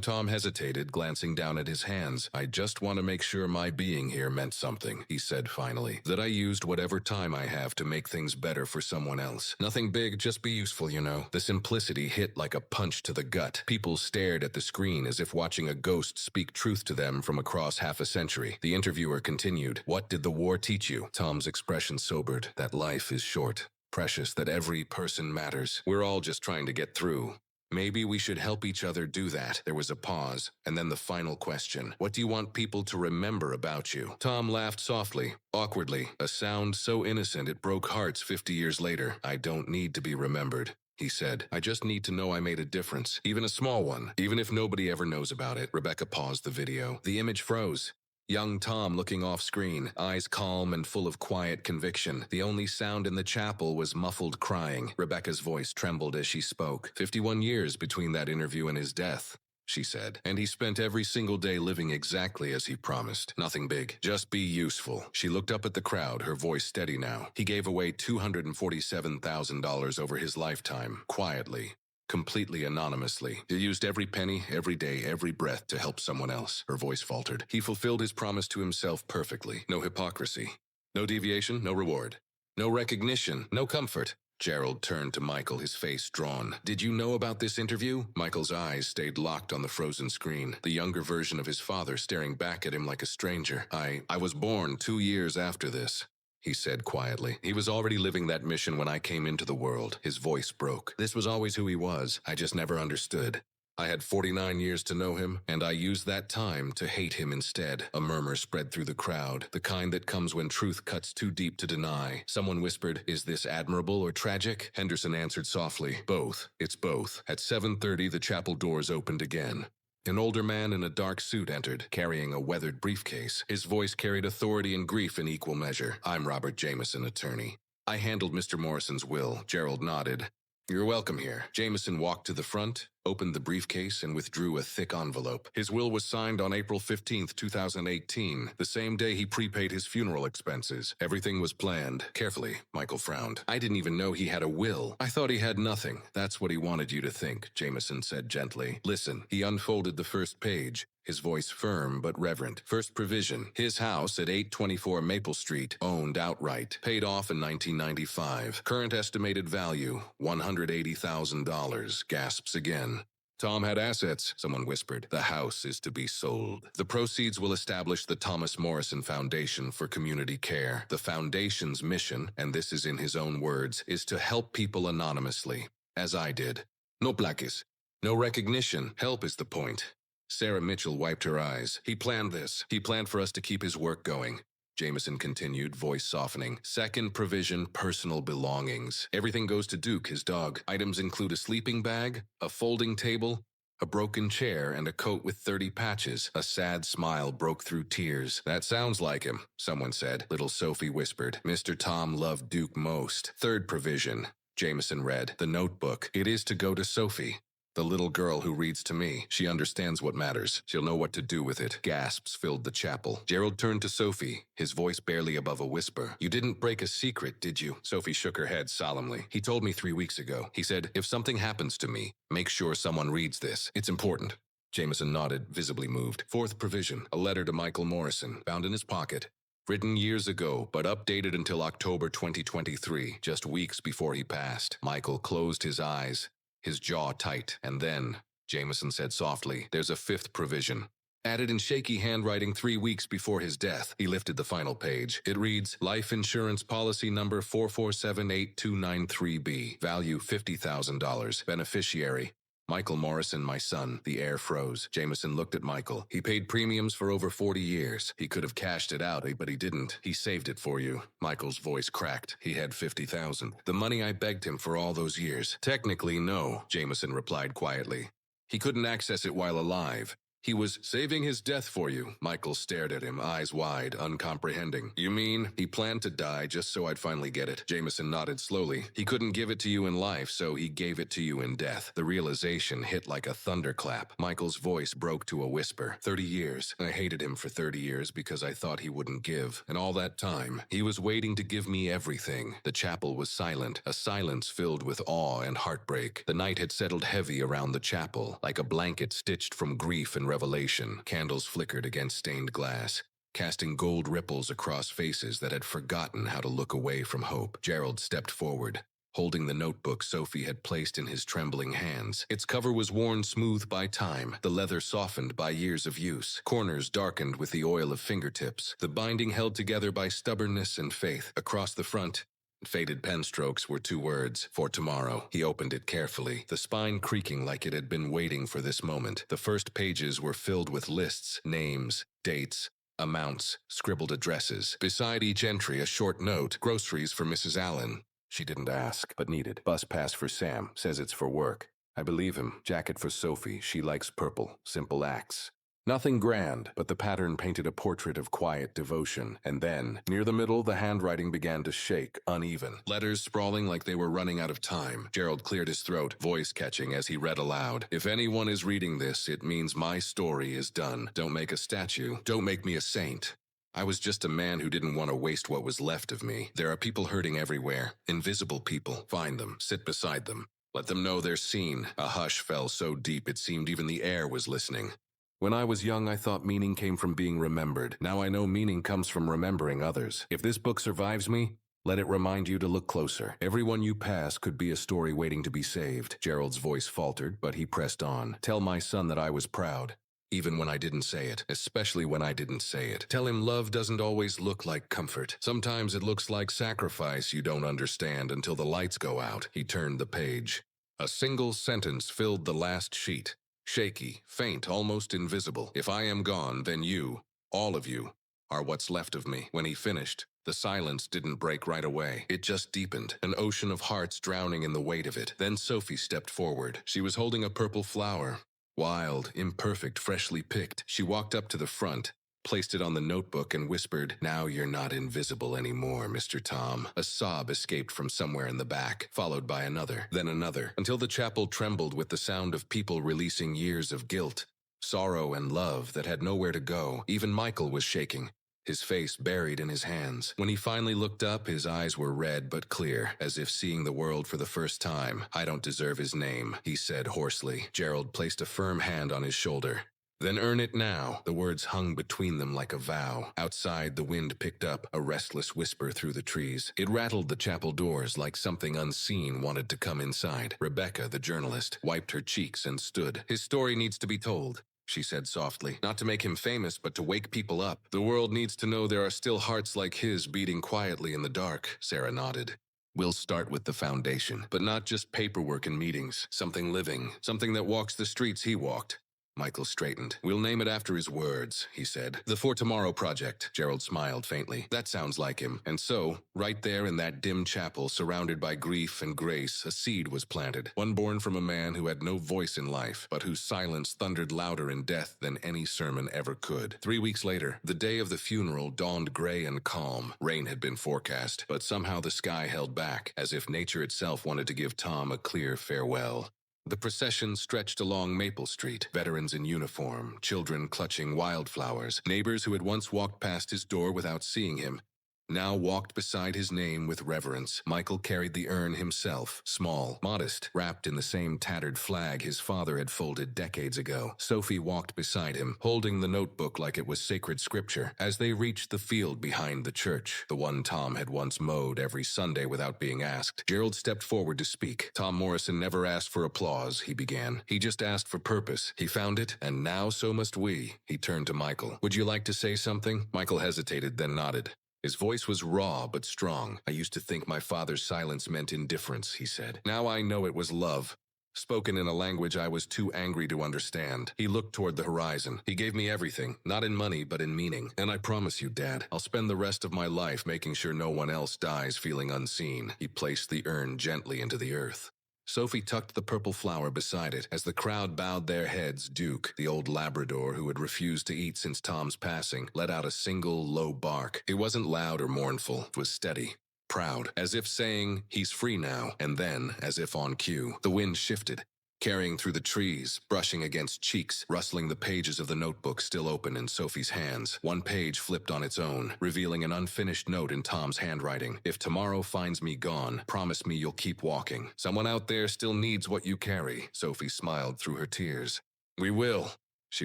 Tom hesitated, glancing down at his hands. I just want to make sure my being here meant something, he said finally. That I used whatever time I have to make things better for someone else. Nothing big, just be useful, you know. The simplicity hit like a punch to the gut. People stared at the screen as if watching a ghost speak truth to them from across half a century. The interviewer continued. What did the war teach you? Tom's expression sobered. That life is short, precious, that every person matters. We're all just trying to get through. Maybe we should help each other do that. There was a pause, and then the final question. What do you want people to remember about you? Tom laughed softly, awkwardly, a sound so innocent it broke hearts 50 years later. I don't need to be remembered, he said. I just need to know I made a difference, even a small one, even if nobody ever knows about it. Rebecca paused the video. The image froze. Young Tom looking off screen, eyes calm and full of quiet conviction. The only sound in the chapel was muffled crying. Rebecca's voice trembled as she spoke. 51 years between that interview and his death, she said, and he spent every single day living exactly as he promised. Nothing big, just be useful. She looked up at the crowd, her voice steady now. He gave away $247,000 over his lifetime, quietly. Completely anonymously. He used every penny, every day, every breath to help someone else. Her voice faltered. He fulfilled his promise to himself perfectly. No hypocrisy. No deviation, no reward. No recognition, no comfort. Gerald turned to Michael, his face drawn. Did you know about this interview? Michael's eyes stayed locked on the frozen screen, the younger version of his father staring back at him like a stranger. I was born 2 years after this, he said quietly. He was already living that mission when I came into the world. His voice broke. This was always who he was. I just never understood. I had 49 years to know him, and I used that time to hate him instead. A murmur spread through the crowd, the kind that comes when truth cuts too deep to deny. Someone whispered, "Is this admirable or tragic?" Henderson answered softly, "Both. It's both." At 7:30, the chapel doors opened again. An older man in a dark suit entered, carrying a weathered briefcase. His voice carried authority and grief in equal measure. "I'm Robert Jameson, attorney. I handled Mr. Morrison's will." Gerald nodded. "You're welcome here." Jameson walked to the front, opened the briefcase, and withdrew a thick envelope. His will was signed on April 15th, 2018, the same day he prepaid his funeral expenses. Everything was planned. Carefully, Michael frowned. "I didn't even know he had a will. I thought he had nothing." "That's what he wanted you to think," Jameson said gently. "Listen." He unfolded the first page, his voice firm but reverent. First provision. His house at 824 Maple Street, owned outright. Paid off in 1995. Current estimated value, $180,000. Gasps again. "Tom had assets," someone whispered. "The house is to be sold. The proceeds will establish the Thomas Morrison Foundation for Community Care. The foundation's mission, and this is in his own words, is to help people anonymously, as I did. No plaques. No recognition. Help is the point." Sarah Mitchell wiped her eyes. "He planned this. He planned for us to keep his work going." Jameson continued, voice softening. "Second provision, personal belongings. Everything goes to Duke, his dog. Items include a sleeping bag, a folding table, a broken chair, and a coat with 30 patches." A sad smile broke through tears. "That sounds like him," someone said. Little Sophie whispered. "Mr. Tom loved Duke most." Third provision, Jameson read. "The notebook. It is to go to Sophie. The little girl who reads to me. She understands what matters. She'll know what to do with it." Gasps filled the chapel. Gerald turned to Sophie, his voice barely above a whisper. "You didn't break a secret, did you?" Sophie shook her head solemnly. "He told me 3 weeks ago. He said, if something happens to me, make sure someone reads this. It's important." Jameson nodded, visibly moved. Fourth provision, a letter to Michael Morrison, found in his pocket. Written years ago, but updated until October 2023, just weeks before he passed. Michael closed his eyes, his jaw tight, and then, Jameson said softly, "There's a fifth provision. Added in shaky handwriting 3 weeks before his death." He lifted the final page. It reads, "Life insurance policy number 4478293B. Value $50,000. Beneficiary, Michael Morrison, my son." The air froze. Jameson looked at Michael. "He paid premiums for over 40 years. He could have cashed it out, but he didn't. He saved it for you." Michael's voice cracked. "He had 50,000. The money I begged him for all those years." "Technically, no," Jameson replied quietly. "He couldn't access it while alive. He was saving his death for you." Michael stared at him, eyes wide, uncomprehending. "You mean he planned to die just so I'd finally get it?" Jameson nodded slowly. "He couldn't give it to you in life, so he gave it to you in death." The realization hit like a thunderclap. Michael's voice broke to a whisper. 30 years. I hated him for 30 years because I thought he wouldn't give. And all that time, he was waiting to give me everything. The chapel was silent, a silence filled with awe and heartbreak. The night had settled heavy around the chapel, like a blanket stitched from grief and revelation. Candles flickered against stained glass, casting gold ripples across faces that had forgotten how to look away from hope. Gerald stepped forward, holding the notebook Sophie had placed in his trembling hands. Its cover was worn smooth by time, the leather softened by years of use, corners darkened with the oil of fingertips, the binding held together by stubbornness and faith. Across the front, faded pen strokes, were 2 words, "For tomorrow." He opened it carefully, the spine creaking like it had been waiting for this moment. The first pages were filled with lists, names, dates, amounts, scribbled addresses. Beside each entry, a short note, "Groceries for Mrs. Allen." She didn't ask, but needed. "Bus pass for Sam. Says it's for work." I believe him. "Jacket for Sophie. She likes purple. Simple acts." Nothing grand, but the pattern painted a portrait of quiet devotion. And then, near the middle, the handwriting began to shake, uneven. Letters sprawling like they were running out of time. Gerald cleared his throat, voice catching as he read aloud. If anyone is reading this, it means my story is done. Don't make a statue. Don't make me a saint. I was just a man who didn't want to waste what was left of me. There are people hurting everywhere. Invisible people. Find them. Sit beside them. Let them know they're seen. A hush fell so deep it seemed even the air was listening. When I was young, I thought meaning came from being remembered. Now I know meaning comes from remembering others. If this book survives me, let it remind you to look closer. Everyone you pass could be a story waiting to be saved. Gerald's voice faltered, but he pressed on. Tell my son that I was proud. Even when I didn't say it, especially when I didn't say it. Tell him love doesn't always look like comfort. Sometimes it looks like sacrifice you don't understand until the lights go out. He turned the page. A single sentence filled the last sheet. Shaky, faint, almost invisible. If I am gone, then you, all of you, are what's left of me. When he finished, the silence didn't break right away. It just deepened, an ocean of hearts drowning in the weight of it. Then Sophie stepped forward. She was holding a purple flower. Wild, imperfect, freshly picked. She walked up to the front, placed it on the notebook and whispered, "Now you're not invisible anymore, Mr. Tom." A sob escaped from somewhere in the back, followed by another, then another, until the chapel trembled with the sound of people releasing years of guilt, sorrow, and love that had nowhere to go. Even Michael was shaking, his face buried in his hands. When he finally looked up, his eyes were red but clear, as if seeing the world for the first time. "I don't deserve his name," he said hoarsely. Gerald placed a firm hand on his shoulder. "Then earn it now." The words hung between them like a vow. Outside, the wind picked up, a restless whisper through the trees. It rattled the chapel doors like something unseen wanted to come inside. Rebecca, the journalist, wiped her cheeks and stood. "His story needs to be told," she said softly. "Not to make him famous, but to wake people up. The world needs to know there are still hearts like his beating quietly in the dark." Sarah nodded. "We'll start with the foundation, but not just paperwork and meetings. Something living, something that walks the streets he walked." Michael straightened. "We'll name it after his words," he said. "The For Tomorrow Project." Gerald smiled faintly. "That sounds like him." And so, right there in that dim chapel, surrounded by grief and grace, a seed was planted. One born from a man who had no voice in life, but whose silence thundered louder in death than any sermon ever could. 3 weeks later, the day of the funeral dawned gray and calm. Rain had been forecast, but somehow the sky held back, as if nature itself wanted to give Tom a clear farewell. The procession stretched along Maple Street, veterans in uniform, children clutching wildflowers, neighbors who had once walked past his door without seeing him, now walked beside his name with reverence. Michael carried the urn himself, small, modest, wrapped in the same tattered flag his father had folded decades ago. Sophie walked beside him, holding the notebook like it was sacred scripture. As they reached the field behind the church, the one Tom had once mowed every Sunday without being asked, Gerald stepped forward to speak. "Tom Morrison never asked for applause," he began. "He just asked for purpose. He found it, and now so must we." He turned to Michael. "Would you like to say something?" Michael hesitated, then nodded. His voice was raw but strong. "I used to think my father's silence meant indifference," he said. "Now I know it was love, spoken in a language I was too angry to understand." He looked toward the horizon. "He gave me everything, not in money but in meaning. And I promise you, Dad, I'll spend the rest of my life making sure no one else dies feeling unseen." He placed the urn gently into the earth. Sophie tucked the purple flower beside it. As the crowd bowed their heads, Duke, the old Labrador who had refused to eat since Tom's passing, let out a single low bark. It wasn't loud or mournful. It was steady, proud, as if saying, "He's free now." And then, as if on cue, the wind shifted, carrying through the trees, brushing against cheeks, rustling the pages of the notebook still open in Sophie's hands. One page flipped on its own, revealing an unfinished note in Tom's handwriting. "If tomorrow finds me gone, promise me you'll keep walking. Someone out there still needs what you carry." Sophie smiled through her tears. "We will," she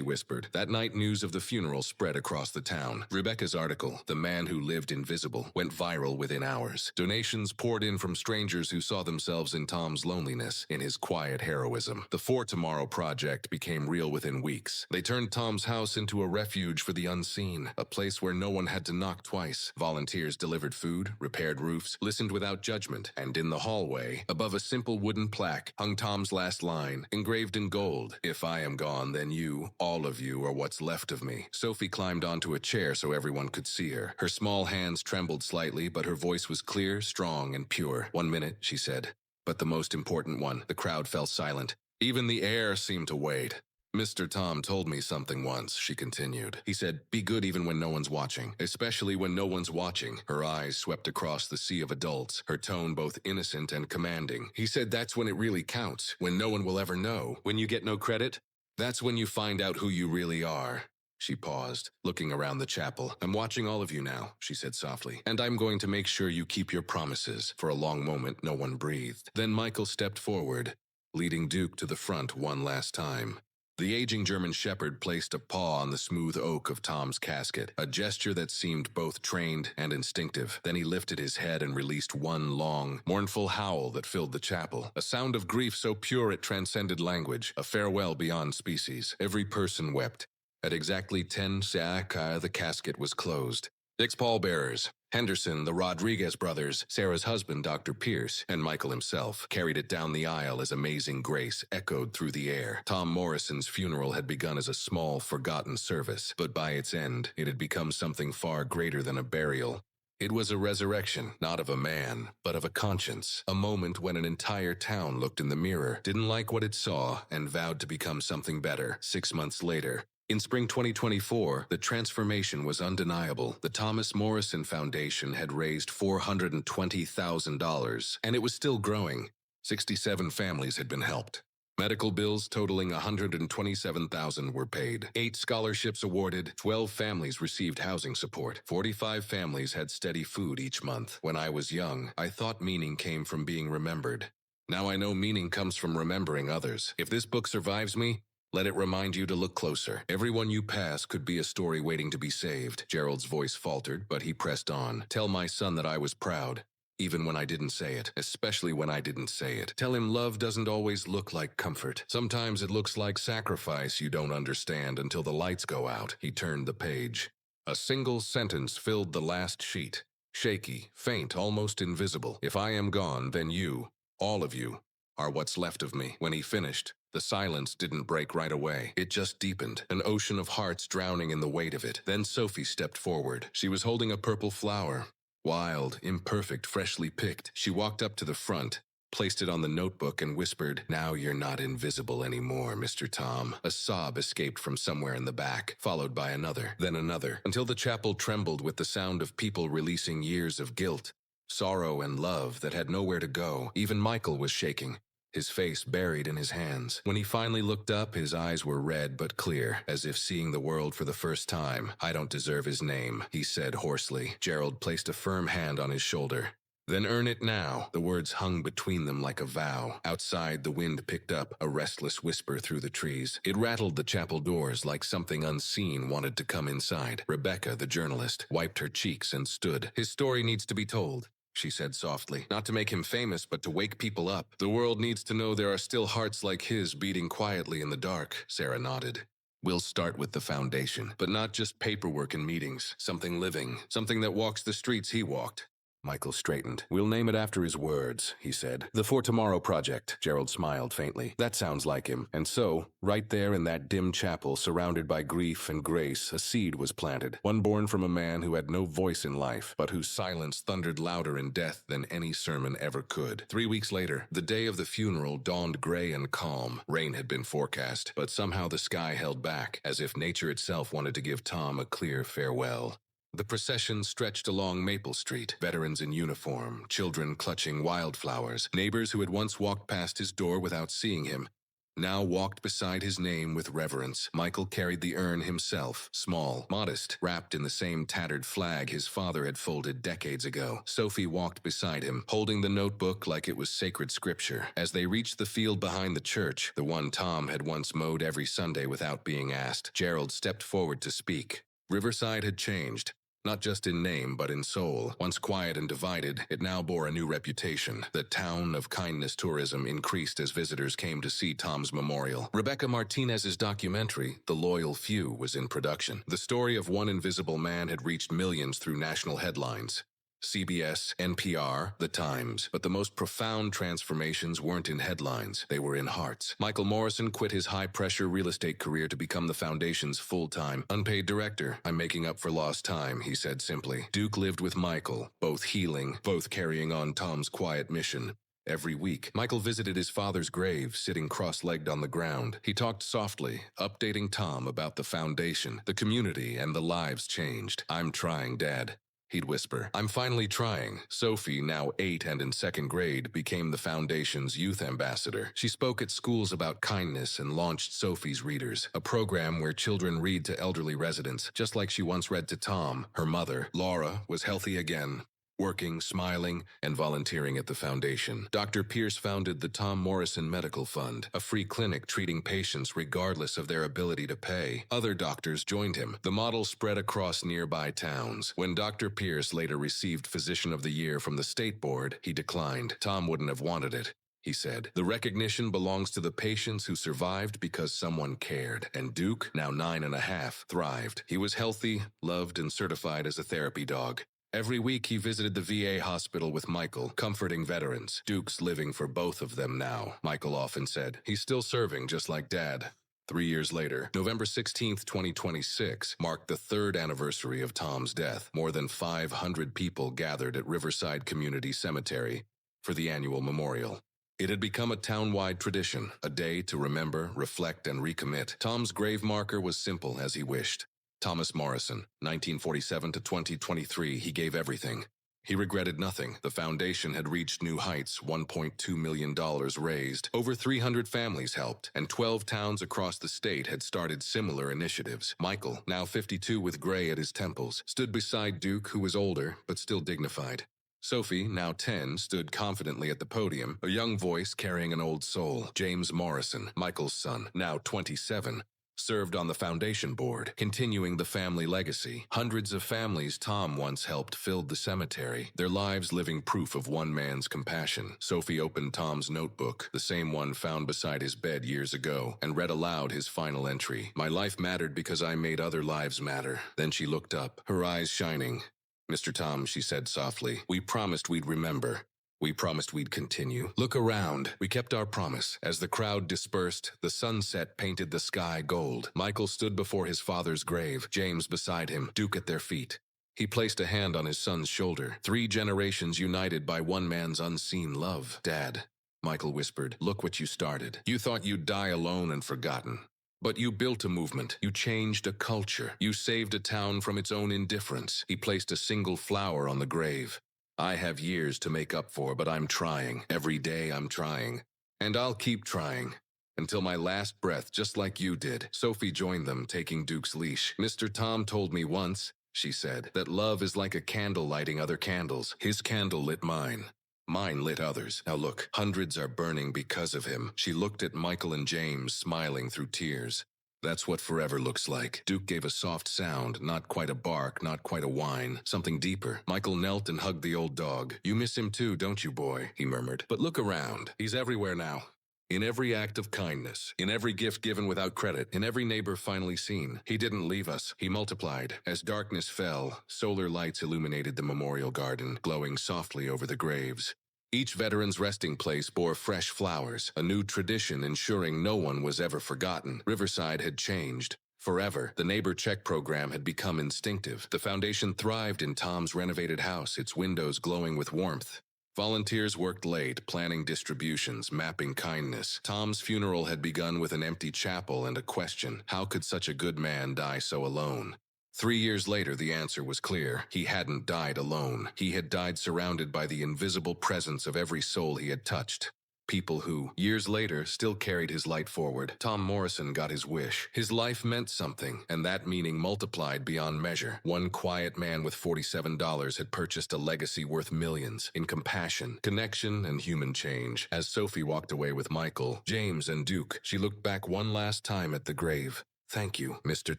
whispered. That night, news of the funeral spread across the town. Rebecca's article, "The Man Who Lived Invisible," went viral within hours. Donations poured in from strangers who saw themselves in Tom's loneliness, in his quiet heroism. The For Tomorrow Project became real within weeks. They turned Tom's house into a refuge for the unseen, a place where no one had to knock twice. Volunteers delivered food, repaired roofs, listened without judgment, and in the hallway, above a simple wooden plaque, hung Tom's last line, engraved in gold, "If I am gone, then you, all of you, are what's left of me." Sophie climbed onto a chair so everyone could see her. Her small hands trembled slightly, but her voice was clear, strong, and pure. "1 minute," she said. "But the most important one." The crowd fell silent. Even the air seemed to wait. Mr. Tom told me something once, she continued. He said, be good even when no one's watching, especially when no one's watching. Her eyes swept across the sea of adults, her tone both innocent and commanding. He said that's when it really counts, when no one will ever know. When you get no credit, that's when you find out who you really are. She paused, looking around the chapel. I'm watching all of you now, she said softly, and I'm going to make sure you keep your promises. For a long moment, no one breathed. Then Michael stepped forward, leading Duke to the front one last time. The aging German shepherd placed a paw on the smooth oak of Tom's casket, a gesture that seemed both trained and instinctive. Then he lifted his head and released one long, mournful howl that filled the chapel, a sound of grief so pure it transcended language, a farewell beyond species. Every person wept. At exactly 10 se'aka, the casket was closed. 6 pallbearers, Henderson, the Rodriguez brothers, Sarah's husband, Dr. Pierce, and Michael himself, carried it down the aisle as amazing grace echoed through the air. Tom Morrison's funeral had begun as a small, forgotten service, but by its end, it had become something far greater than a burial. It was a resurrection, not of a man, but of a conscience, a moment when an entire town looked in the mirror, didn't like what it saw, and vowed to become something better. 6 months later, in spring 2024, the transformation was undeniable. The Thomas Morrison Foundation had raised $420,000, and it was still growing. 67 families had been helped. Medical bills totaling $127,000 were paid. 8 scholarships awarded. 12 families received housing support. 45 families had steady food each month. When I was young, I thought meaning came from being remembered. Now I know meaning comes from remembering others. If this book survives me, let it remind you to look closer. Everyone you pass could be a story waiting to be saved. Gerald's voice faltered, but he pressed on. Tell my son that I was proud, even when I didn't say it, especially when I didn't say it. Tell him love doesn't always look like comfort. Sometimes it looks like sacrifice you don't understand until the lights go out. He turned the page. A single sentence filled the last sheet. Shaky, faint, almost invisible. If I am gone, then you, all of you, are what's left of me. When he finished, the silence didn't break right away. It just deepened, an ocean of hearts drowning in the weight of it. Then Sophie stepped forward. She was holding a purple flower. Wild, imperfect, freshly picked. She walked up to the front, placed it on the notebook, and whispered, "Now you're not invisible anymore, Mr. Tom." A sob escaped from somewhere in the back, followed by another, then another, until the chapel trembled with the sound of people releasing years of guilt, sorrow, and love that had nowhere to go. Even Michael was shaking, his face buried in his hands. When he finally looked up, his eyes were red but clear, as if seeing the world for the first time. "I don't deserve his name," he said hoarsely. Gerald placed a firm hand on his shoulder. "Then earn it now." The words hung between them like a vow. Outside, the wind picked up, a restless whisper through the trees. It rattled the chapel doors like something unseen wanted to come inside. Rebecca, the journalist, wiped her cheeks and stood. "His story needs to be told," she said softly. "Not to make him famous, but to wake people up. The world needs to know there are still hearts like his beating quietly in the dark." Sarah nodded. "We'll start with the foundation, but not just paperwork and meetings. Something living, something that walks the streets he walked." Michael straightened. "We'll name it after his words," he said. "The For Tomorrow Project." Gerald smiled faintly. "That sounds like him." And so, right there in that dim chapel, surrounded by grief and grace, a seed was planted. One born from a man who had no voice in life, but whose silence thundered louder in death than any sermon ever could. 3 weeks later, the day of the funeral dawned gray and calm. Rain had been forecast, but somehow the sky held back, as if nature itself wanted to give Tom a clear farewell. The procession stretched along Maple Street, veterans in uniform, children clutching wildflowers, neighbors who had once walked past his door without seeing him, now walked beside his name with reverence. Michael carried the urn himself, small, modest, wrapped in the same tattered flag his father had folded decades ago. Sophie walked beside him, holding the notebook like it was sacred scripture. As they reached the field behind the church, the one Tom had once mowed every Sunday without being asked, Gerald stepped forward to speak. Riverside had changed. Not just in name, but in soul. Once quiet and divided, it now bore a new reputation. The town of kindness tourism increased as visitors came to see Tom's memorial. Rebecca Martinez's documentary, The Loyal Few, was in production. The story of one invisible man had reached millions through national headlines. CBS, NPR, The Times. But the most profound transformations weren't in headlines, they were in hearts. Michael Morrison quit his high-pressure real estate career to become the foundation's full-time, unpaid director. "I'm making up for lost time," he said simply. Duke lived with Michael, both healing, both carrying on Tom's quiet mission. Every week, Michael visited his father's grave, sitting cross-legged on the ground. He talked softly, updating Tom about the foundation, the community, and the lives changed. "I'm trying, Dad," he'd whisper. "I'm finally trying." Sophie, now 8 and in 2nd grade, became the foundation's youth ambassador. She spoke at schools about kindness and launched Sophie's Readers, a program where children read to elderly residents, just like she once read to Tom. Her mother, Laura, was healthy again, working, smiling, and volunteering at the foundation. Dr. Pierce founded the Tom Morrison Medical Fund, a free clinic treating patients regardless of their ability to pay. Other doctors joined him. The model spread across nearby towns. When Dr. Pierce later received Physician of the Year from the State Board, he declined. "Tom wouldn't have wanted it," he said. "The recognition belongs to the patients who survived because someone cared." And Duke, now 9.5, thrived. He was healthy, loved, and certified as a therapy dog. Every week he visited the VA hospital with Michael, comforting veterans. "Duke's living for both of them now," Michael often said. "He's still serving, just like Dad." 3 years later, November 16th, 2026, marked the 3rd anniversary of Tom's death. More than 500 people gathered at Riverside Community Cemetery for the annual memorial. It had become a town-wide tradition, a day to remember, reflect, and recommit. Tom's grave marker was simple as he wished. Thomas Morrison, 1947 to 2023, he gave everything. He regretted nothing. The foundation had reached new heights, $1.2 million raised. Over 300 families helped, and 12 towns across the state had started similar initiatives. Michael, now 52 with gray at his temples, stood beside Duke, who was older, but still dignified. Sophie, now 10, stood confidently at the podium, a young voice carrying an old soul. James Morrison, Michael's son, now 27, served on the foundation board, continuing the family legacy. Hundreds of families Tom once helped filled the cemetery, their lives living proof of one man's compassion. Sophie opened Tom's notebook, the same one found beside his bed years ago, and read aloud his final entry. "My life mattered because I made other lives matter." Then she looked up, her eyes shining. "Mr. Tom," she said softly, "we promised we'd remember. We promised we'd continue. Look around. We kept our promise." As the crowd dispersed, the sunset painted the sky gold. Michael stood before his father's grave, James beside him, Duke at their feet. He placed a hand on his son's shoulder. 3 generations united by one man's unseen love. "Dad," Michael whispered, "look what you started. You thought you'd die alone and forgotten. But you built a movement. You changed a culture. You saved a town from its own indifference." He placed a single flower on the grave. "I have years to make up for, but I'm trying. Every day I'm trying. And I'll keep trying. Until my last breath, just like you did." Sophie joined them, taking Duke's leash. "Mr. Tom told me once," she said, "that love is like a candle lighting other candles. His candle lit mine. Mine lit others. Now look, hundreds are burning because of him." She looked at Michael and James, smiling through tears. "That's what forever looks like." Duke gave a soft sound, not quite a bark, not quite a whine, something deeper. Michael knelt and hugged the old dog. "You miss him too, don't you, boy?" he murmured. "But look around. He's everywhere now. In every act of kindness, in every gift given without credit, in every neighbor finally seen. He didn't leave us. He multiplied." As darkness fell, solar lights illuminated the memorial garden, glowing softly over the graves. Each veteran's resting place bore fresh flowers, a new tradition ensuring no one was ever forgotten. Riverside had changed. Forever, the Neighbor Check program had become instinctive. The foundation thrived in Tom's renovated house, its windows glowing with warmth. Volunteers worked late, planning distributions, mapping kindness. Tom's funeral had begun with an empty chapel and a question: how could such a good man die so alone? 3 years later, the answer was clear. He hadn't died alone. He had died surrounded by the invisible presence of every soul he had touched. People who, years later, still carried his light forward. Tom Morrison got his wish. His life meant something, and that meaning multiplied beyond measure. One quiet man with $47 had purchased a legacy worth millions in compassion, connection, and human change. As Sophie walked away with Michael, James, and Duke, she looked back one last time at the grave. "Thank you, Mr.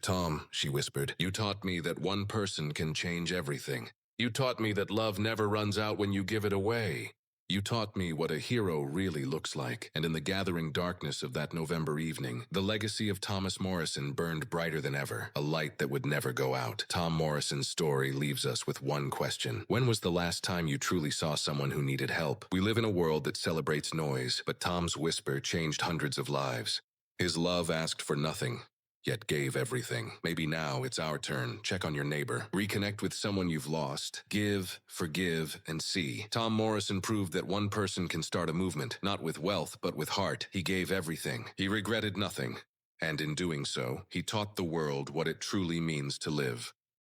Tom," she whispered. "You taught me that one person can change everything. You taught me that love never runs out when you give it away. You taught me what a hero really looks like." And in the gathering darkness of that November evening, the legacy of Thomas Morrison burned brighter than ever, a light that would never go out. Tom Morrison's story leaves us with one question. When was the last time you truly saw someone who needed help? We live in a world that celebrates noise, but Tom's whisper changed hundreds of lives. His love asked for nothing. yet gave everything. Maybe now it's our turn. Check on your neighbor. Reconnect with someone you've lost. Give, forgive, and see. Tom Morrison proved that one person can start a movement, not with wealth, but with heart. He gave everything. He regretted nothing. And in doing so, he taught the world what it truly means to live.